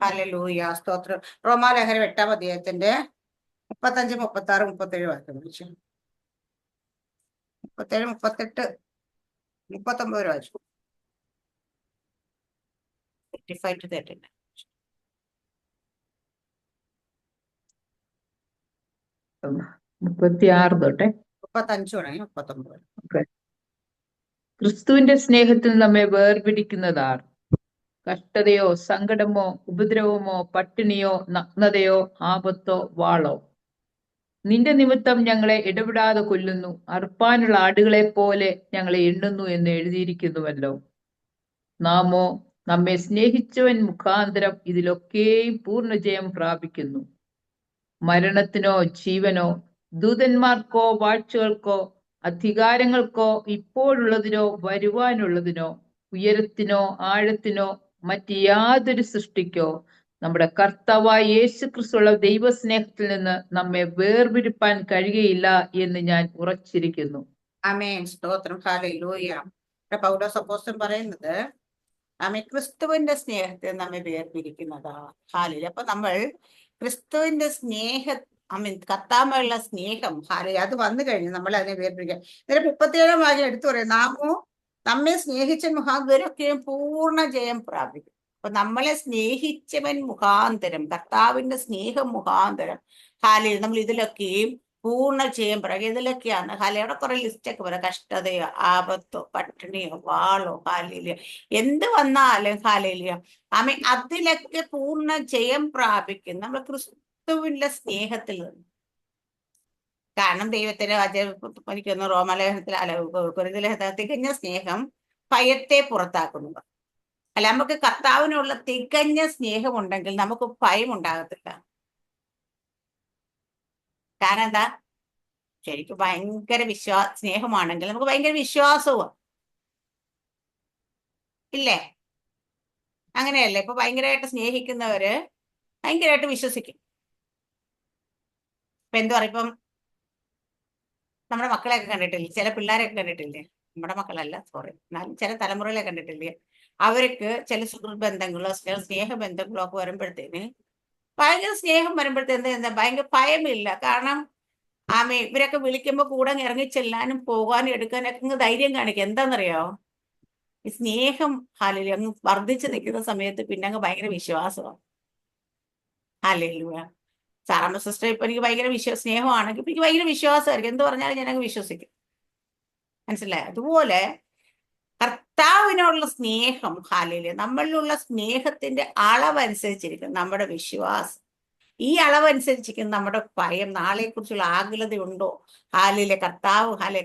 Hallelujah, സ്തോത്രം. റോമാലേഖനം 8-ാം അധ്യായത്തിന്റെ 35, 36, 37 വാക്യം വിളിച്ചു. 37, 38, 39 വായിച്ചു. 55 to 39. 36 തൊട്ടെ 35 തുടങ്ങി 39. ക്രിസ്തുവിന്റെ സ്നേഹത്തിൽ നമ്മെ വേർപിടിക്കുന്നതാർ? കഷ്ടതയോ, സങ്കടമോ, ഉപദ്രവമോ, പട്ടിണിയോ, നഗ്നതയോ, ആപത്തോ, വാളോ? നിന്റെ നിമിത്തം ഞങ്ങളെ ഇടപെടാതെ കൊല്ലുന്നു, അറുപ്പാനുള്ള ആടുകളെ പോലെ ഞങ്ങളെ എണ്ണുന്നു എന്ന് എഴുതിയിരിക്കുന്നുവല്ലോ. നാമോ നമ്മെ സ്നേഹിച്ചവൻ മുഖാന്തരം ഇതിലൊക്കെയും പൂർണ്ണജയം പ്രാപിക്കുന്നു. മരണത്തിനോ ജീവനോ, ദൂതന്മാർക്കോ വാഴ്ചകൾക്കോ അധികാരങ്ങൾക്കോ, ഇപ്പോഴുള്ളതിനോ വരുവാനുള്ളതിനോ, ഉയരത്തിനോ ആഴത്തിനോ മറ്റ് യാതൊരു സൃഷ്ടിക്കോ നമ്മുടെ കർത്താവായ യേശുക്രിസ്തുള്ള ദൈവസ്നേഹത്തിൽ നിന്ന് നമ്മെ വേർപിരിപ്പാൻ കഴിയുകയില്ല എന്ന് ഞാൻ ഉറച്ചിരിക്കുന്നു. ആമേൻ, സ്തോത്രം. ഹല്ലേലൂയ. പൗലോസ് അപ്പോസ്തലൻ പറയുന്നത് ക്രിസ്തുവിന്റെ സ്നേഹത്തെ നമ്മെ വേർപിരിക്കുന്നതാ. ഹാലേ. അപ്പൊ നമ്മൾ ക്രിസ്തുവിന്റെ കർത്താവുമായുള്ള സ്നേഹം, ഹാലേ, അത് വന്നു കഴിഞ്ഞ് നമ്മൾ അതിനെ വേർപിരിക്കുക. ഇതിന് 37-ാം വാക്യം എടുത്തു പറയും, നാമോ നമ്മെ സ്നേഹിച്ച മുഖാന്തരമൊക്കെയും പൂർണ്ണ ജയം പ്രാപിക്കും. അപ്പൊ നമ്മളെ സ്നേഹിച്ചവൻ മുഖാന്തരം, കർത്താവിന്റെ സ്നേഹം മുഖാന്തരം, ഹാലേ, നമ്മൾ ഇതിലൊക്കെയും പൂർണ്ണ ജയം പ്രാപിക്കും. ഇതിലൊക്കെയാണ് ഹാലേ. അവിടെ കുറെ ലിസ്റ്റൊക്കെ പറയാം. കഷ്ടതയോ, ആപത്തോ, പട്ടിണിയോ, വാളോ, ഹാലേലിയ, എന്ത് വന്നാലും ഹാലേലിയ, അതിലൊക്കെ പൂർണ്ണ ജയം പ്രാപിക്കും നമ്മൾ ക്രിസ്തുവിന്റെ സ്നേഹത്തിൽ നിന്ന്. കാരണം ദൈവത്തിന്റെ എനിക്കൊന്ന് റോമാലേഖനത്തിൽ കൊരിന്ത്യലേഖനത്തിൽ തികഞ്ഞ സ്നേഹം ഭയത്തെ പുറത്താക്കുന്നു. അല്ല, നമുക്ക് കർത്താവിനുള്ള തികഞ്ഞ സ്നേഹമുണ്ടെങ്കിൽ നമുക്ക് ഭയം ഉണ്ടാകത്തില്ല. കാരണം എന്താ? ശരിക്കും ഭയങ്കര സ്നേഹമാണെങ്കിൽ നമുക്ക് ഭയങ്കര വിശ്വാസവും ഇല്ലേ? അങ്ങനെയല്ലേ? ഇപ്പൊ ഭയങ്കരമായിട്ട് സ്നേഹിക്കുന്നവര് ഭയങ്കരമായിട്ട് വിശ്വസിക്കും. ഇപ്പൊ എന്താ പറയുക, ഇപ്പം നമ്മുടെ മക്കളെയൊക്കെ കണ്ടിട്ടില്ലേ? ചില പിള്ളേരെയൊക്കെ കണ്ടിട്ടില്ലേ? നമ്മുടെ മക്കളല്ല, സോറി, എന്നാലും ചില തലമുറകളെ കണ്ടിട്ടില്ലേ? അവർക്ക് ചില സുഹൃത്ത് ബന്ധങ്ങളോ ചില സ്നേഹബന്ധങ്ങളോ ഒക്കെ വരുമ്പോഴത്തേന് ഭയങ്കര സ്നേഹം വരുമ്പോഴത്തേന് എന്താ, ഭയങ്കര ഭയമില്ല. കാരണം ഇവരൊക്കെ വിളിക്കുമ്പോൾ കൂടെ ഇറങ്ങി ചെല്ലാനും പോകാനും എടുക്കാനൊക്കെ അങ്ങ് ധൈര്യം കാണിക്കും. എന്താണെന്നറിയോ? ഈ സ്നേഹം ഹാലയിൽ അങ്ങ് വർദ്ധിച്ചു നിൽക്കുന്ന സമയത്ത് പിന്നെ അങ്ങ് ഭയങ്കര വിശ്വാസമാണ്. ഹല്ലേലൂയ. സാറാമ്മ സിസ്റ്റർ ഇപ്പൊ എനിക്ക് ഭയങ്കര സ്നേഹമാണെങ്കിൽ എനിക്ക് ഭയങ്കര വിശ്വാസമായിരിക്കും. എന്ത് പറഞ്ഞാലും ഞാൻ അങ്ങ് വിശ്വസിക്കും. മനസ്സിലായോ? അതുപോലെ കർത്താവിനുള്ള സ്നേഹം, ഹാലയില്, നമ്മളിലുള്ള സ്നേഹത്തിന്റെ അളവനുസരിച്ചിരിക്കും നമ്മുടെ വിശ്വാസം. ഈ അളവനുസരിച്ചിരിക്കും നമ്മുടെ ഭയം. നാളെ കുറിച്ചുള്ള ആകുലതയുണ്ടോ? ഹാലയിലെ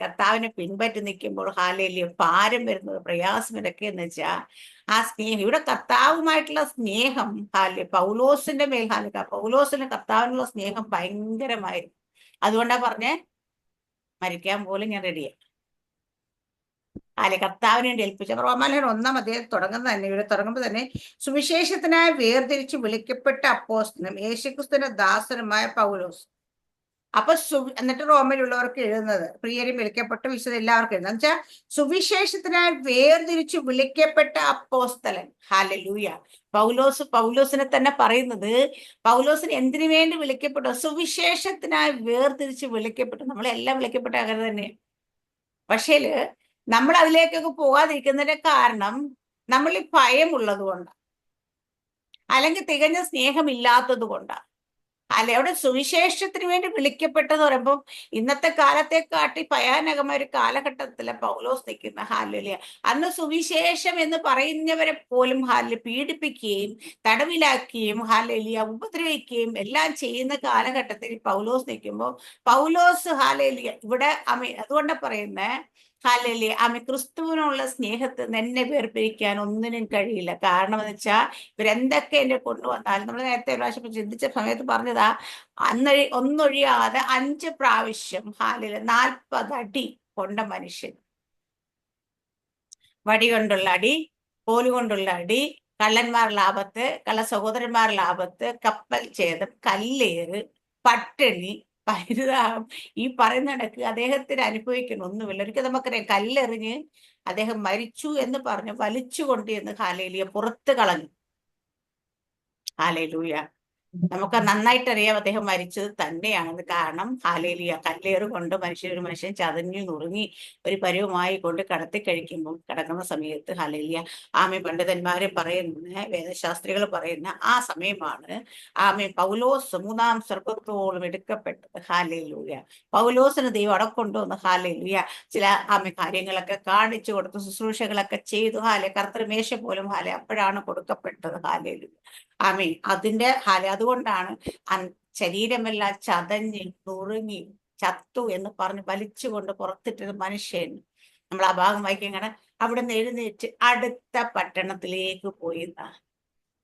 കർത്താവിനെ പിൻപറ്റി നിൽക്കുമ്പോൾ ഹാലയിലെ ഭാരം വരുന്നത്, പ്രയാസം ഇതൊക്കെ എന്ന് വെച്ചാൽ ആ സ്നേഹം, ഇവിടെ കർത്താവുമായിട്ടുള്ള സ്നേഹം, പൗലോസിന്റെ മേൽ പൗലോസിന്റെ കർത്താവിനുള്ള സ്നേഹം ഭയങ്കരമായിരുന്നു. അതുകൊണ്ടാ പറഞ്ഞേ, മരിക്കാൻ പോലും ഞാൻ റെഡിയാണ്. കർത്താവിനെ വേണ്ടി ഏൽപ്പിച്ച. റോമാലേഖനം 1-ാം അധ്യായം തുടങ്ങുമ്പോൾ തന്നെ സുവിശേഷത്തിനായി വേർതിരിച്ച് വിളിക്കപ്പെട്ട അപ്പോസ്തലനും യേശുക്രിസ്തുവിന്റെ ദാസനുമായ പൗലോസ്. അപ്പൊ എന്നിട്ട് റോമയിലുള്ളവർക്ക് എഴുതുന്നത്, പ്രിയരും വിളിക്കപ്പെട്ട വിശുദ്ധ എല്ലാവർക്കും എഴുതുന്നത് വെച്ചാൽ സുവിശേഷത്തിനായി വേർതിരിച്ച് വിളിക്കപ്പെട്ട അപ്പോസ്തലൻ. ഹല്ലേലൂയ. പൗലോസിനെ തന്നെ പറയുന്നത്, പൗലോസിന് എന്തിനു വേണ്ടി വിളിക്കപ്പെട്ടു? സുവിശേഷത്തിനായി വേർതിരിച്ച് വിളിക്കപ്പെട്ടു. നമ്മളെല്ലാം വിളിക്കപ്പെട്ട അങ്ങനെ തന്നെ. പക്ഷേല് നമ്മൾ അതിലേക്കൊക്കെ പോകാതിരിക്കുന്നതിന്റെ കാരണം നമ്മൾ ഈ ഭയമുള്ളത് കൊണ്ടാണ്, അല്ലെങ്കിൽ തികഞ്ഞ സ്നേഹമില്ലാത്തത് കൊണ്ടാണ്. അവിടെ സുവിശേഷത്തിന് വേണ്ടി വിളിക്കപ്പെട്ടെന്ന് പറയുമ്പോൾ ഇന്നത്തെ കാലത്തെക്കാട്ടി ഭയാനകമായ ഒരു കാലഘട്ടത്തിലെ പൗലോസ് നിൽക്കുന്ന. ഹാലലിയ. അന്ന് സുവിശേഷം എന്ന് പറയുന്നവരെ പോലും പീഡിപ്പിക്കുകയും തടവിലാക്കുകയും ഹാലലിയ ഉപദ്രവിക്കുകയും എല്ലാം ചെയ്യുന്ന കാലഘട്ടത്തിൽ പൗലോസ് നിൽക്കുമ്പോൾ പൗലോസ് ഹാലലിയ ഇവിടെ അതുകൊണ്ട് പറയുന്നത്, ഹാലലിയ, ക്രിസ്തുവിനുള്ള സ്നേഹത്തിൽ എന്നെ വേർപിരിക്കാൻ ഒന്നിനും കഴിയില്ല. കാരണം എന്ന് വെച്ചാൽ ഇവരെന്തൊക്കെ എന്നെ കൊണ്ടുവന്നാലും, നമ്മൾ നേരത്തെ ഒരു പ്രാവശ്യം ചിന്തിച്ച സമയത്ത് പറഞ്ഞതാ, ഒന്നൊഴിയാതെ 5 പ്രാവശ്യം ഹാലില് 40 അടി കൊണ്ട മനുഷ്യൻ. വടി കൊണ്ടുള്ള അടി, കോലുകൊണ്ടുള്ള അടി, കള്ളന്മാരുടെ ആപത്ത്, കള്ള സഹോദരന്മാരുടെ ആപത്ത്, കപ്പൽ ഛേദം, കല്ലേറ്, പട്ടിണി, പരിതാപം ഈ പറയുന്ന കണക്ക് അദ്ദേഹത്തിന് അനുഭവിക്കണം ഒന്നുമില്ല. ഒരിക്കൽ നമുക്കറിയാം, കല്ലെറിഞ്ഞ് അദ്ദേഹം മരിച്ചു എന്ന് പറഞ്ഞ് വലിച്ചു കൊണ്ടുവന്ന് ഹാലേലുയ പുറത്ത് കളഞ്ഞു. ഹാലേലൂയ. നമുക്ക് നന്നായിട്ട് അറിയാം അദ്ദേഹം മരിച്ചത് തന്നെയാണെന്ന്. കാരണം ഹാലേലിയ കല്ലേറ് കൊണ്ട് ഒരു മനുഷ്യൻ ചതഞ്ഞു നുറുങ്ങി ഒരു പരുവമായി കൊണ്ട് കിടക്കുന്ന സമയത്ത് ഹാലേലിയ ആമേ പണ്ഡിതന്മാരെ പറയുന്ന വേദശാസ്ത്രികൾ പറയുന്ന ആ സമയമാണ് ആമേ പൗലോസ് 3-ാം സ്വർഗത്തോളം എടുക്കപ്പെട്ടത്. ഹാലേലൂയ. പൗലോസിന് ദൈവം അവിടെ കൊണ്ടുവന്ന് ഹാലേലൂയ ചില ആമേ കാര്യങ്ങളൊക്കെ കാണിച്ചു കൊടുത്തു, ശുശ്രൂഷകളൊക്കെ ചെയ്തു. കർത്തൃമേശ പോലും അപ്പോഴാണ് കൊടുക്കപ്പെട്ടത്. ഹാലേലൂയ. ആമേ അതിന്റെ അതുകൊണ്ടാണ് ശരീരമെല്ലാം ചതഞ്ഞ് നുറുങ്ങി ചത്തു എന്ന് പറഞ്ഞ് വലിച്ചുകൊണ്ട് പുറത്തിട്ടൊരു മനുഷ്യൻ, നമ്മൾ ആ ഭാഗം വായിക്കാൻ അവിടെ നിന്ന് എഴുന്നേറ്റ് അടുത്ത പട്ടണത്തിലേക്ക് പോയി.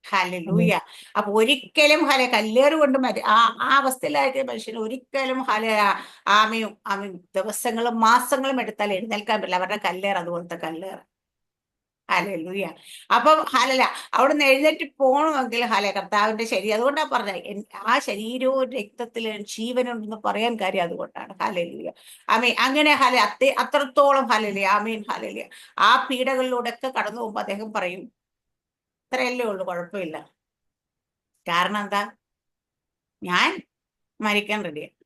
ഹല്ലേലൂയ. അപ്പൊ ഒരിക്കലും കല്ലേറ് കൊണ്ട് ആ അവസ്ഥയിലാക്കിയ മനുഷ്യന് ഒരിക്കലും ആമയും ദിവസങ്ങളും മാസങ്ങളും എടുത്താൽ എഴുന്നേൽക്കാൻ പറ്റില്ല. അവരുടെ കല്ലേറ് അതുപോലത്തെ കല്ലേറ്. ഹല്ലേലൂയ. അപ്പം അവിടുന്ന് എഴുന്നേറ്റ് പോകണമെങ്കിൽ കർത്താവിന്റെ ശരീരം, അതുകൊണ്ടാണ് പറഞ്ഞത് ആ ശരീരവും രക്തത്തിലും ജീവനുണ്ടെന്ന് പറയാൻ കാര്യം അതുകൊണ്ടാണ്. ഹല്ലേലൂയ. ആമേൻ. അങ്ങനെ അത്രത്തോളം ആമേൻ. ഹല്ലേലൂയ. ആ പീഡകളിലൂടെ ഒക്കെ കടന്നു പോകുമ്പോൾ അദ്ദേഹം പറയും, ഇത്രയല്ലേ ഉള്ളൂ, കുഴപ്പമില്ല. കാരണം എന്താ? ഞാൻ മരിക്കാൻ റെഡിയാണ്.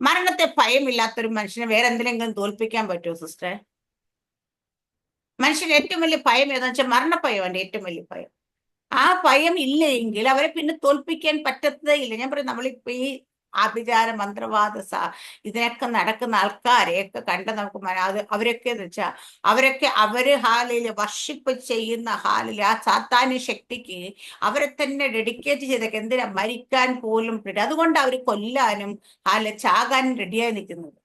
മരണത്തെ ഭയമില്ലാത്തൊരു മനുഷ്യനെ വേറെ എന്തിനെങ്കിലും തോൽപ്പിക്കാൻ പറ്റുമോ സിസ്റ്റർ? മനുഷ്യന് ഏറ്റവും വലിയ ഭയം ഏതാണെന്ന് വെച്ചാൽ മരണഭയമാണ് ഏറ്റവും വലിയ ഭയം. ആ ഭയം ഇല്ല എങ്കിൽ അവരെ പിന്നെ തോൽപ്പിക്കാൻ പറ്റത്തേ ഇല്ല. ഞാൻ പറയും, നമ്മളിപ്പോ ഈ ആഭിചാര മന്ത്രവാദ ഇതിനൊക്കെ നടക്കുന്ന ആൾക്കാരെയൊക്കെ കണ്ട് നമുക്ക് അവരൊക്കെ എന്ന് വെച്ചാൽ അവര് വർഷിപ്പ് ചെയ്യുന്ന ആ സാത്താന്യ ശക്തിക്ക് അവരെ തന്നെ ഡെഡിക്കേറ്റ് ചെയ്തൊക്കെ എന്തിനാ മരിക്കാൻ പോലും അതുകൊണ്ട് അവർ കൊല്ലാനും ചാകാനും റെഡിയായി നിൽക്കുന്നത്.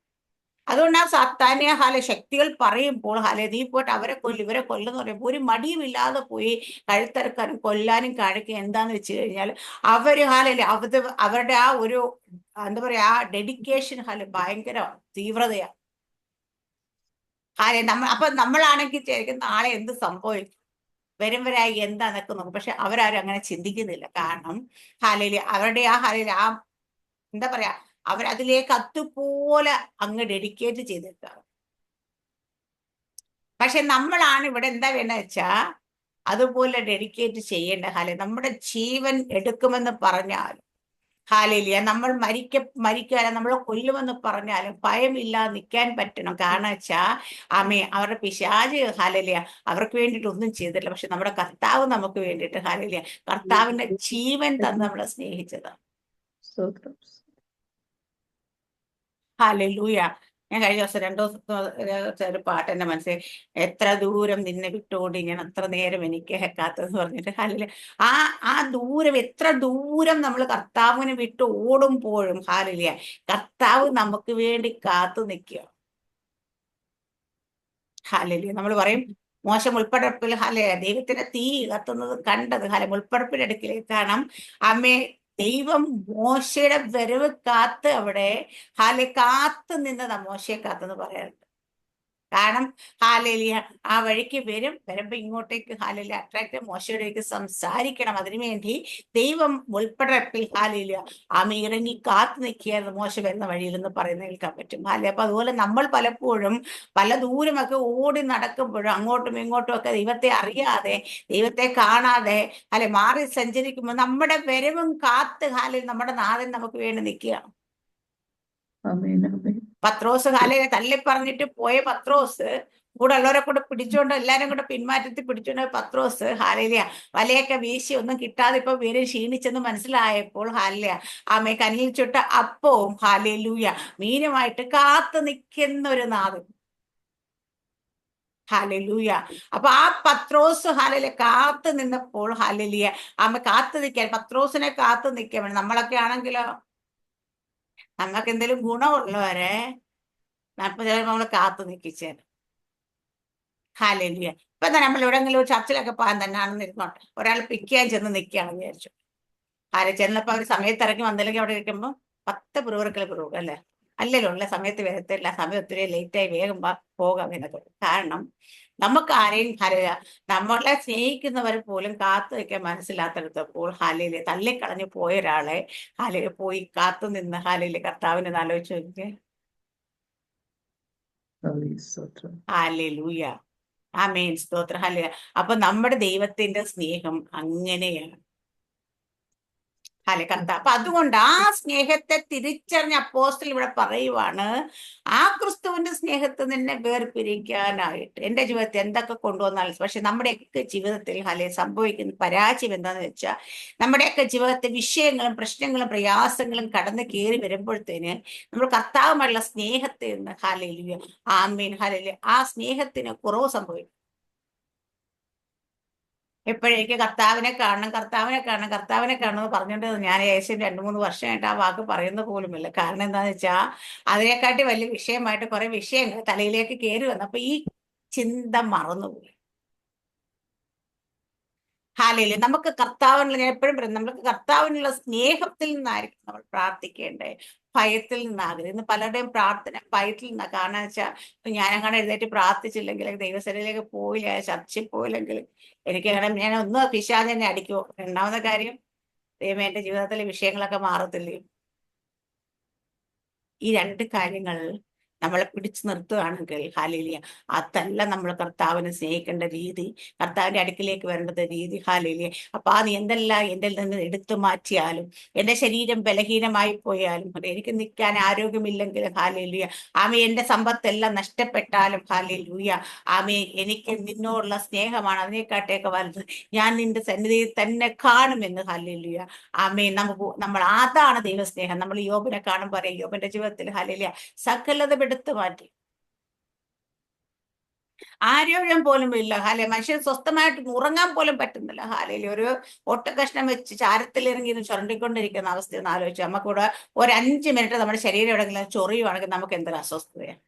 അതുകൊണ്ട് ആ സാത്താന്യ ശക്തികൾ പറയുമ്പോൾ നീ പോയിട്ട് അവരെ ഇവരെ കൊല്ലെന്ന് പറയുമ്പോൾ ഒരു മടിയുമില്ലാതെ പോയി കഴുത്തറക്കാനും കൊല്ലാനും കാണിക്കുക എന്താന്ന് വെച്ച് കഴിഞ്ഞാൽ അവര് അവരുടെ ആ ഒരു എന്താ പറയാ ആ ഡെഡിക്കേഷൻ ഭയങ്കര തീവ്രതയാണ്. നമ്മളാണെങ്കിൽ ശരിക്കും നാളെ എന്ത് സംഭവിക്കും, വരായി എന്താന്നൊക്കെ നോക്കും. പക്ഷെ അവരാരും അങ്ങനെ ചിന്തിക്കുന്നില്ല. കാരണം അവരുടെ ആ എന്താ പറയാ അവരതിലേക്ക് അതുപോലെ അങ്ങ് ഡെഡിക്കേറ്റ് ചെയ്തിട്ടാണ്. പക്ഷെ നമ്മളാണ് ഇവിടെ എന്താ വേണ്ട വെച്ചാ അതുപോലെ ഡെഡിക്കേറ്റ് ചെയ്യേണ്ട. നമ്മുടെ ജീവൻ എടുക്കുമെന്ന് പറഞ്ഞാലും നമ്മൾ മരിക്കാനും നമ്മളെ കൊല്ലുമെന്ന് പറഞ്ഞാലും ഭയമില്ലാതെ നിൽക്കാൻ പറ്റണം. കാരണം വെച്ചാ അവരുടെ പിശാച് അവർക്ക് വേണ്ടിയിട്ട് ഒന്നും ചെയ്തിട്ടില്ല. പക്ഷെ നമ്മുടെ കർത്താവ് നമുക്ക് വേണ്ടിയിട്ട് കർത്താവിന്റെ ജീവൻ തന്ന് നമ്മളെ സ്നേഹിച്ചതാണ്. ഹല്ലേലൂയ. ഞാൻ കഴിഞ്ഞ ദിവസം 2 ദിവസത്തെ ഒരു പാട്ട് എന്റെ മനസ്സിൽ, എത്ര ദൂരം നിന്നെ വിട്ടോടി ഞാൻ അത്ര നേരം എനിക്ക് കാത്തെന്ന് പറഞ്ഞിട്ട് ആ ദൂരം, എത്ര ദൂരം നമ്മൾ കർത്താവിനെ വിട്ട് ഓടുമ്പോഴും കർത്താവ് നമുക്ക് വേണ്ടി കാത്തു നിൽക്കുക. നമ്മൾ പറയും മോശം മുൾപ്പടർപ്പിൽ ദൈവത്തിന്റെ തീ കത്തുന്നത് കണ്ടത് മുൾപ്പടർപ്പിന്റെ അടുക്കിലേക്ക്. കാരണം ദൈവം മോശയുടെ വരവ് കാത്ത് അവിടെ കാത്തു നിന്നതാ, മോശയെ കാത്തെന്ന് പറയാറുണ്ട്. കാരണം ആ വഴിക്ക് വരുമ്പോ ഇങ്ങോട്ടേക്ക് അട്രാക്ട് മോശയോടേക്ക് സംസാരിക്കണം. അതിനുവേണ്ടി ദൈവം മുൾപ്പടർപ്പിൽ ഇറങ്ങി കാത്തു നിൽക്കുകയായിരുന്നു മോശ വരുന്ന വഴിയിൽ എന്ന് പറയുന്ന കേൾക്കാൻ പറ്റും. അപ്പൊ അതുപോലെ നമ്മൾ പലപ്പോഴും പല ദൂരമൊക്കെ ഓടി നടക്കുമ്പോഴും അങ്ങോട്ടും ഇങ്ങോട്ടും ഒക്കെ ദൈവത്തെ അറിയാതെ, ദൈവത്തെ കാണാതെ മാറി സഞ്ചരിക്കുമ്പോൾ നമ്മുടെ വരവും കാത്ത് നമ്മുടെ നാഥൻ നമുക്ക് വേണ്ടി നിൽക്കുകയാണ്. പത്രോസ് തള്ളി പറഞ്ഞിട്ട് പോയ പത്രോസ് കൂടെ ഉള്ളവരെ കൂടെ പിടിച്ചോണ്ട് എല്ലാരും കൂടെ പിന്മാറ്റത്തിൽ പിടിച്ചോണ്ട് പത്രോസ് വലയൊക്കെ വീശി ഒന്നും കിട്ടാതെ ഇപ്പൊ വീരൻ ക്ഷീണിച്ചെന്ന് മനസ്സിലായപ്പോൾ കണ്ണിൽ ചുട്ട അപ്പവും മീനുമായിട്ട് കാത്തു നിൽക്കുന്ന ഒരു നാഥൻ. അപ്പൊ ആ പത്രോസ് കാത്തു നിന്നപ്പോൾ കാത്തു നിൽക്കാൻ, പത്രോസിനെ കാത്തു നിൽക്കാൻ നമ്മളൊക്കെ ആണെങ്കിലോ നമുക്ക് എന്തെങ്കിലും ഗുണമുള്ളവരെ നമ്മൾ കാത്തു നിൽക്കിച്ചേരും. ഇപ്പൊ തന്നെ നമ്മൾ എവിടെങ്കിലും ഒരു ചർച്ചിലൊക്കെ പോകാൻ തന്നെയാണെന്ന് ഇരുന്നോട്ടെ, ഒരാൾ പിക്ക് ചെയ്യാൻ ചെന്ന് നിൽക്കുകയാണെന്ന് വിചാരിച്ചു. ചെന്നപ്പോ അവർ സമയത്ത് ഇറങ്ങി വന്നില്ലെങ്കിൽ അവിടെ ഇരിക്കുമ്പോ 10 പിറുവിറുക്കൽ അല്ലല്ലോ ഉള്ള സമയത്ത് വരത്തില്ല, സമയം ഒത്തിരി ലേറ്റായി വേഗം പോകാം എന്നൊക്കെ. കാരണം നമുക്ക് ആരെയും നമ്മളെ സ്നേഹിക്കുന്നവർ പോലും കാത്തു നിൽക്കാൻ മനസ്സിലാത്തെടുത്തപ്പോൾ ഹാലയില് തള്ളിക്കളഞ്ഞു പോയ ഒരാളെ ഹാലയില് പോയി കാത്തു നിന്ന് ഹാലയില് കർത്താവിനെ ഒന്ന് ആലോചിച്ച് നോക്കിയേ. സ്തോത്രം. ഹാലൂയ, ആമേൻ, സ്തോത്രം, ഹാലൂയ. അപ്പൊ നമ്മുടെ ദൈവത്തിന്റെ സ്നേഹം അങ്ങനെയാണ്. അപ്പൊ അതുകൊണ്ട് ആ സ്നേഹത്തെ തിരിച്ചറിഞ്ഞ അപ്പോസ്തലൻ ഇവിടെ പറയുവാണ്, ആ ക്രിസ്തുവിന്റെ സ്നേഹത്തിൽ നിന്നെ വേർപിരിക്കാനായിട്ട് എന്റെ ജീവിതത്തിൽ എന്തൊക്കെ കൊണ്ടുവന്നാൽ, പക്ഷെ നമ്മുടെയൊക്കെ ജീവിതത്തിൽ സംഭവിക്കുന്ന പരാജയം എന്താന്ന് വെച്ചാൽ, നമ്മുടെയൊക്കെ ജീവിതത്തിൽ വിഷയങ്ങളും പ്രശ്നങ്ങളും പ്രയാസങ്ങളും കടന്നു കയറി വരുമ്പോഴത്തേന് നമ്മൾ കർത്താവുമായുള്ള സ്നേഹത്തിൽ നിന്ന് ഹല്ലേലൂയ, ആമേൻ, ഹല്ലേലൂയ, ആ സ്നേഹത്തിന് കുറവ് സംഭവിക്കും. എപ്പോഴേക്ക് കർത്താവിനെ കാണണം, കർത്താവിനെ കാണണം, കർത്താവിനെ കാണണം എന്ന് പറഞ്ഞിട്ട് ഞാൻ ഏകദേശം 2-3 വർഷമായിട്ട് ആ വാക്ക് പറയുന്ന പോലുമില്ല. കാരണം എന്താന്ന് വെച്ചാൽ അതിനെക്കാട്ടി വലിയ വിഷയമായിട്ട് കുറെ വിഷയങ്ങൾ തലയിലേക്ക് കയറി വന്നപ്പോ ഈ ചിന്ത മറന്നുപോയി. ഹാലയില് നമുക്ക് കർത്താവിനുള്ള, ഞാൻ എപ്പോഴും പറയും, നമുക്ക് കർത്താവിനുള്ള സ്നേഹത്തിൽ നിന്നായിരിക്കും നമ്മൾ പ്രാർത്ഥിക്കേണ്ടേ, ഭയത്തിൽ നിന്നാകരുത്. ഇന്ന് പലരുടെയും പ്രാർത്ഥന ഭയത്തിൽ നിന്നാ. കാരണം വെച്ചാൽ ഞാനങ്ങനെ എഴുന്നേറ്റ് പ്രാർത്ഥിച്ചില്ലെങ്കിൽ, ദൈവസഭയിലേക്ക് പോയില്ല, ചർച്ചിൽ പോയില്ലെങ്കിൽ എനിക്കങ്ങനെ ഞാൻ ഒന്ന് പിശാച് തന്നെ അടിക്കുമോ. രണ്ടാമത്തെ കാര്യം, ദൈവം എന്റെ ജീവിതത്തിലെ വിഷയങ്ങളൊക്കെ മാറത്തില്ലേ. ഈ 2 കാര്യങ്ങൾ നമ്മളെ പിടിച്ചു നിർത്തുകയാണെങ്കിൽ ഹാലേലിയ, അതല്ല നമ്മൾ കർത്താവിനെ സ്നേഹിക്കേണ്ട രീതി, കർത്താവിന്റെ അടുക്കിലേക്ക് വരേണ്ടത് രീതി. ഹാലേലിയ. അപ്പൊ നീ എന്തെല്ലാം എന്റെ നിന്ന് എടുത്തു മാറ്റിയാലും, എന്റെ ശരീരം ബലഹീനമായി പോയാലും, എനിക്ക് നിൽക്കാൻ ആരോഗ്യമില്ലെങ്കിലും ഹാലേലിയ, ആമേ, എന്റെ സമ്പത്തെല്ലാം നഷ്ടപ്പെട്ടാലും ഹാലേലൂയ, ആമേ, എനിക്ക് നിന്നോടുള്ള സ്നേഹമാണ് അതിനെക്കാട്ടേക്ക് വലുത്. ഞാൻ നിന്റെ സന്നിധിയിൽ തന്നെ കാണുമെന്ന്. ഹാലേലൂയ, ആമേ. നമ്മൾ അതാണ് ദൈവസ്നേഹം. നമ്മൾ യോബിനെ കാണുമ്പോൾ പറയാം, യോബിന്റെ ജീവിതത്തിൽ ഹാലേലൂയ സകലതും എടുത്തു മാറ്റി, ആരോഗ്യം പോലും ഇല്ല. മനുഷ്യൻ സ്വസ്ഥമായിട്ട് ഉറങ്ങാൻ പോലും പറ്റുന്നില്ല. ഒരു ഒട്ടകഷ്ണം വെച്ച് ചാരത്തിലിറങ്ങി ചുരണ്ടിക്കൊണ്ടിരിക്കുന്ന അവസ്ഥ ഒന്ന് ആലോചിച്ചു. നമുക്കിവിടെ ഒരു 5 മിനിറ്റ് നമ്മുടെ ശരീരം എവിടെയെങ്കിലും ചൊറിയുവാണെങ്കിൽ നമുക്ക് എന്തൊരു അസ്വസ്ഥതയാണ്.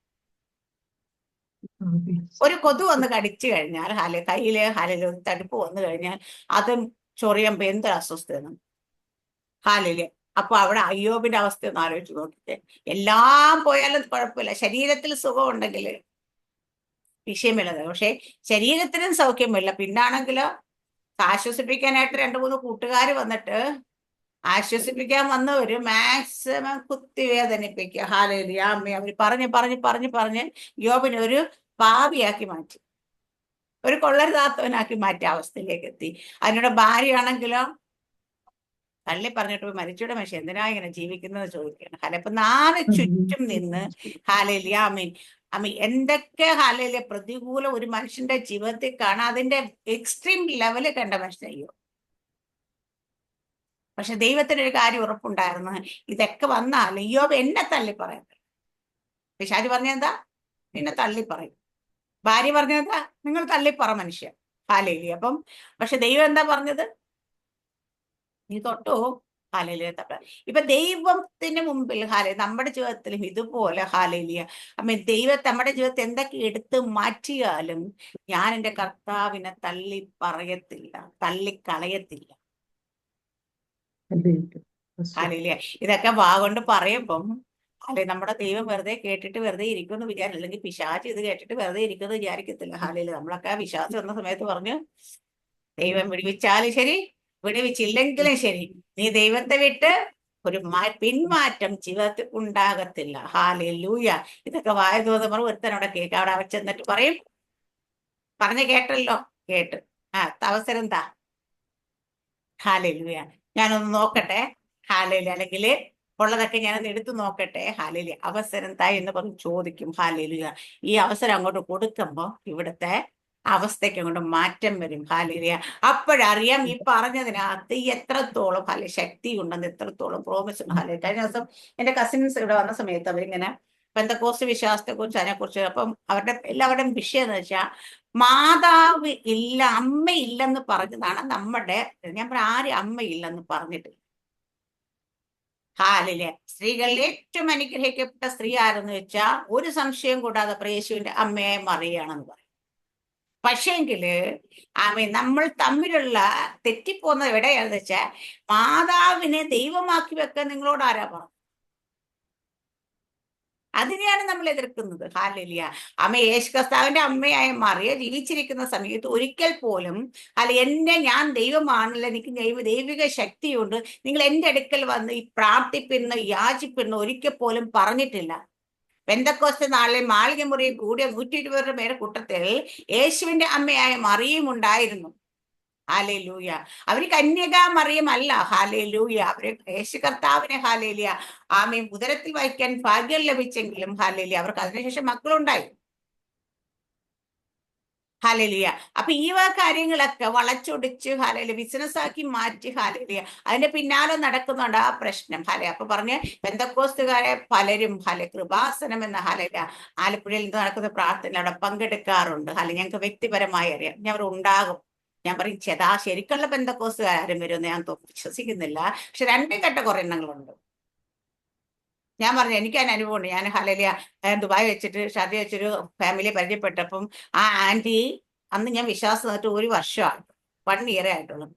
ഒരു കൊതു വന്ന് കടിച്ചു കഴിഞ്ഞാൽ കയ്യില് ഒരു തടുപ്പ് വന്നു കഴിഞ്ഞാൽ അതും ചൊറിയുമ്പോ എന്തൊരു അസ്വസ്ഥയാണ്. അപ്പൊ അവിടെ അയ്യോബിന്റെ അവസ്ഥ ഒന്ന് ആലോചിച്ച് നോക്കിയിട്ട്, എല്ലാം പോയാലും കുഴപ്പമില്ല, ശരീരത്തിൽ സുഖം ഉണ്ടെങ്കിൽ വിഷയമില്ലത്. പക്ഷെ ശരീരത്തിനും സൗഖ്യമില്ല. പിന്നാണെങ്കിലോ ആശ്വസിപ്പിക്കാനായിട്ട് 2-3 കൂട്ടുകാർ വന്നിട്ട് ആശ്വസിപ്പിക്കാൻ വന്നവര് മാക്സിമം കുത്തി വേദനിപ്പിക്കുക. ഹാലേലൂയ, അമ്മ. അവര് പറഞ്ഞ് യോബിനെ ഒരു പാപിയാക്കി മാറ്റി, ഒരു കൊള്ളരുതാത്തവനാക്കി മാറ്റിയ അവസ്ഥയിലേക്ക് എത്തി. അതിനോട് ഭാര്യയാണെങ്കിലോ തള്ളി പറഞ്ഞിട്ട് പോയി മരിച്ചൂടെ മനുഷ്യൻ എന്തിനാ ഇങ്ങനെ ജീവിക്കുന്നത് ചോദിക്കുകയാണ്. അപ്പൊ 4 ചുറ്റും നിന്ന് ഹാലേലൂയ, ആമീൻ, ആമീൻ, എന്തൊക്കെ ഹാലേലൂയ പ്രതികൂലം ഒരു മനുഷ്യന്റെ ജീവിതത്തിൽ കാണാം. അതിന്റെ എക്സ്ട്രീം ലെവല് കണ്ട മനുഷ്യനയ്യോ. പക്ഷെ ദൈവത്തിന് ഒരു കാര്യം ഉറപ്പുണ്ടായിരുന്നു, ഇതൊക്കെ വന്നാൽ യോബ് എന്നെ തള്ളി പറയാം. പിശാച് പറഞ്ഞെന്താ? നിന്നെ തള്ളി പറയും. ഭാര്യ പറഞ്ഞെന്താ? നിങ്ങൾ തള്ളിപ്പറ മനുഷ്യൻ. ഹാലേലൂയ. അപ്പം പക്ഷെ ദൈവം എന്താ പറഞ്ഞത്? നീ തൊട്ടോ. ഹാലേലൂയ. ഇപ്പൊ ദൈവത്തിന് മുമ്പിൽ നമ്മുടെ ജീവിതത്തിലും ഇതുപോലെ ഹാലേലൂയ, അമ്മ, ദൈവത്തെ നമ്മുടെ ജീവിതത്തിൽ എന്തൊക്കെ എടുത്ത് മാറ്റിയാലും ഞാൻ എൻ്റെ കർത്താവിനെ തള്ളി പറയത്തില്ല, തള്ളിക്കളയത്തില്ല. ഹാലേലൂയ. ഇതൊക്കെ വാഗൊണ്ട് പറയുമ്പം നമ്മുടെ ദൈവം വെറുതെ കേട്ടിട്ട് വെറുതെ ഇരിക്കുമെന്ന് വിചാരില്ല, അല്ലെങ്കിൽ പിശാച് ഇത് കേട്ടിട്ട് വെറുതെ ഇരിക്കുമെന്ന് വിചാരിക്കത്തില്ല. ഹാലേലൂയ. നമ്മളൊക്കെ വിശ്വാസം വന്ന സമയത്ത് പറഞ്ഞു, ദൈവം വിടുവിച്ചാലും ശരി വിടുവിച്ചില്ലെങ്കിലും ശരി, നീ ദൈവത്തെ വിട്ട് ഒരു പിന്മാറ്റം ജീവിതത്തിൽ ഉണ്ടാകത്തില്ല. ഹാലേലൂയ. ഇതൊക്കെ വായ തോന്നുമ്പോൾ ഒരുത്തനോടെ കേൾക്കാം. അവിടെ അവ ചെന്നിട്ട് പറയും, പറഞ്ഞു കേട്ടല്ലോ, കേട്ട് അവസരം താ. ഹാലേലൂയ. ഞാനൊന്ന് നോക്കട്ടെ. ഹാലേലൂയ. അല്ലെങ്കിൽ ഉള്ളതൊക്കെ ഞാനൊന്ന് എടുത്തു നോക്കട്ടെ. ഹാലേലൂയ. അവസരം താ എന്ന് പറഞ്ഞ് ചോദിക്കും. ഹാലേലൂയ. ഈ അവസരം അങ്ങോട്ട് കൊടുക്കുമ്പോ ഇവിടുത്തെ അവസ്ഥയ്ക്ക് അങ്ങോട്ട് മാറ്റം വരും. ഹാലേലൂയ. അപ്പോഴറിയാം ഈ പറഞ്ഞതിനകത്ത് എത്രത്തോളം ശക്തി ഉണ്ടെന്ന്, എത്രത്തോളം പ്രോമിസ് ഉണ്ട്. ഹാലേലൂയ. കഴിഞ്ഞ ദിവസം എന്റെ കസിൻസ് ഇവിടെ വന്ന സമയത്ത് അവരിങ്ങനെ പെന്തക്കോസ്ത് വിശ്വാസത്തെ കുറിച്ച്, അതിനെക്കുറിച്ച്, അപ്പം എല്ലാവരുടെയും വിഷയം എന്ന് വെച്ചാൽ മാതാവ് ഇല്ല, അമ്മയില്ലെന്ന് പറഞ്ഞതാണ് നമ്മുടെ. ഞാൻ ആരും അമ്മയില്ലെന്ന് പറഞ്ഞിട്ടില്ല. ഹാലേലൂയ. സ്ത്രീകളിൽ ഏറ്റവും അനുഗ്രഹിക്കപ്പെട്ട സ്ത്രീ ആരെന്ന് വെച്ചാൽ ഒരു സംശയം കൂടാതെ യേശുവിന്റെ അമ്മയെ മറിയാണെന്ന് പറയും. പക്ഷേങ്കില് നമ്മൾ തമ്മിലുള്ള തെറ്റിപ്പോകുന്നത് എവിടെയാണെന്ന് വെച്ചാൽ, മാതാവിനെ ദൈവമാക്കി വെക്കാൻ നിങ്ങളോട് ആരാ പറഞ്ഞു? അതിനെയാണ് നമ്മൾ എതിർക്കുന്നത്. ഹാലേലിയ. യേശു കർത്താവിന്റെ അമ്മയായ മറിയ ജീവിച്ചിരിക്കുന്ന സമയത്ത് ഒരിക്കൽ പോലും ഞാൻ ദൈവമാണല്ലോ, എനിക്ക് ദൈവിക ശക്തിയുണ്ട്, നിങ്ങൾ എന്റെ അടുക്കൽ വന്ന് ഈ പ്രാർത്ഥിപ്പിന്ന് യാചിപ്പിന്ന് ഒരിക്കൽ പോലും പറഞ്ഞിട്ടില്ല. പെന്തക്കോസ്ത് നാളിൽ മാളിക മുറിയിൽ കൂടിയ 120 പേരുടെ കൂട്ടത്തിൽ യേശുവിന്റെ അമ്മയായ മറിയും ഉണ്ടായിരുന്നു. ഹാലേലൂയ. അവര് കന്യകാ മറിയമല്ല. ഹാലേലൂയ. അവര് യേശു കർത്താവിനെ ഹാലേലിയ ഉദരത്തിൽ വഹിക്കാൻ ഭാഗ്യം ലഭിച്ചെങ്കിലും ഹാലേലിയ അവർക്ക് അതിനുശേഷം മക്കളുണ്ടായി. ഹാലേലിയ. അപ്പൊ ഈ കാര്യങ്ങളൊക്കെ വളച്ചൊടിച്ച് ഹാലേലിയ ബിസിനസ് ആക്കി മാറ്റി ഹാലേലിയ അതിന്റെ പിന്നാലെ നടക്കുന്നുണ്ട് ആ പ്രശ്നം. അപ്പൊ പറഞ്ഞ് പെന്തക്കോസ്തുകാരെ പലരും കൃപാസനം എന്ന ഹാലേലിയ ആലപ്പുഴയിൽ നിന്ന് നടക്കുന്ന പ്രാർത്ഥന അവിടെ പങ്കെടുക്കാറുണ്ട്. ഞങ്ങൾക്ക് വ്യക്തിപരമായി അറിയാം, ഞാൻ അവർ ഉണ്ടാകും. ഞാൻ പറയും ശരിക്കുള്ള പെന്തക്കോസ്തുകാരും വരുമെന്ന് ഞാൻ വിശ്വസിക്കുന്നില്ല. പക്ഷെ രണ്ടും കെട്ട കുറെ എണ്ണങ്ങളുണ്ട്. ഞാൻ പറഞ്ഞു എനിക്ക് അതിന് അനുഭവമുണ്ട്. ഞാൻ ഹാലേലിയ ദുബായ് വെച്ചിട്ട് ഷാദി വെച്ചൊരു ഫാമിലിയെ പരിചയപ്പെട്ടപ്പം ആ ആന്റി, അന്ന് ഞാൻ വിശ്വാസം തന്നിട്ട് 1 വർഷമാണ്, 1 ഇയറേ ആയിട്ടുള്ളൂ.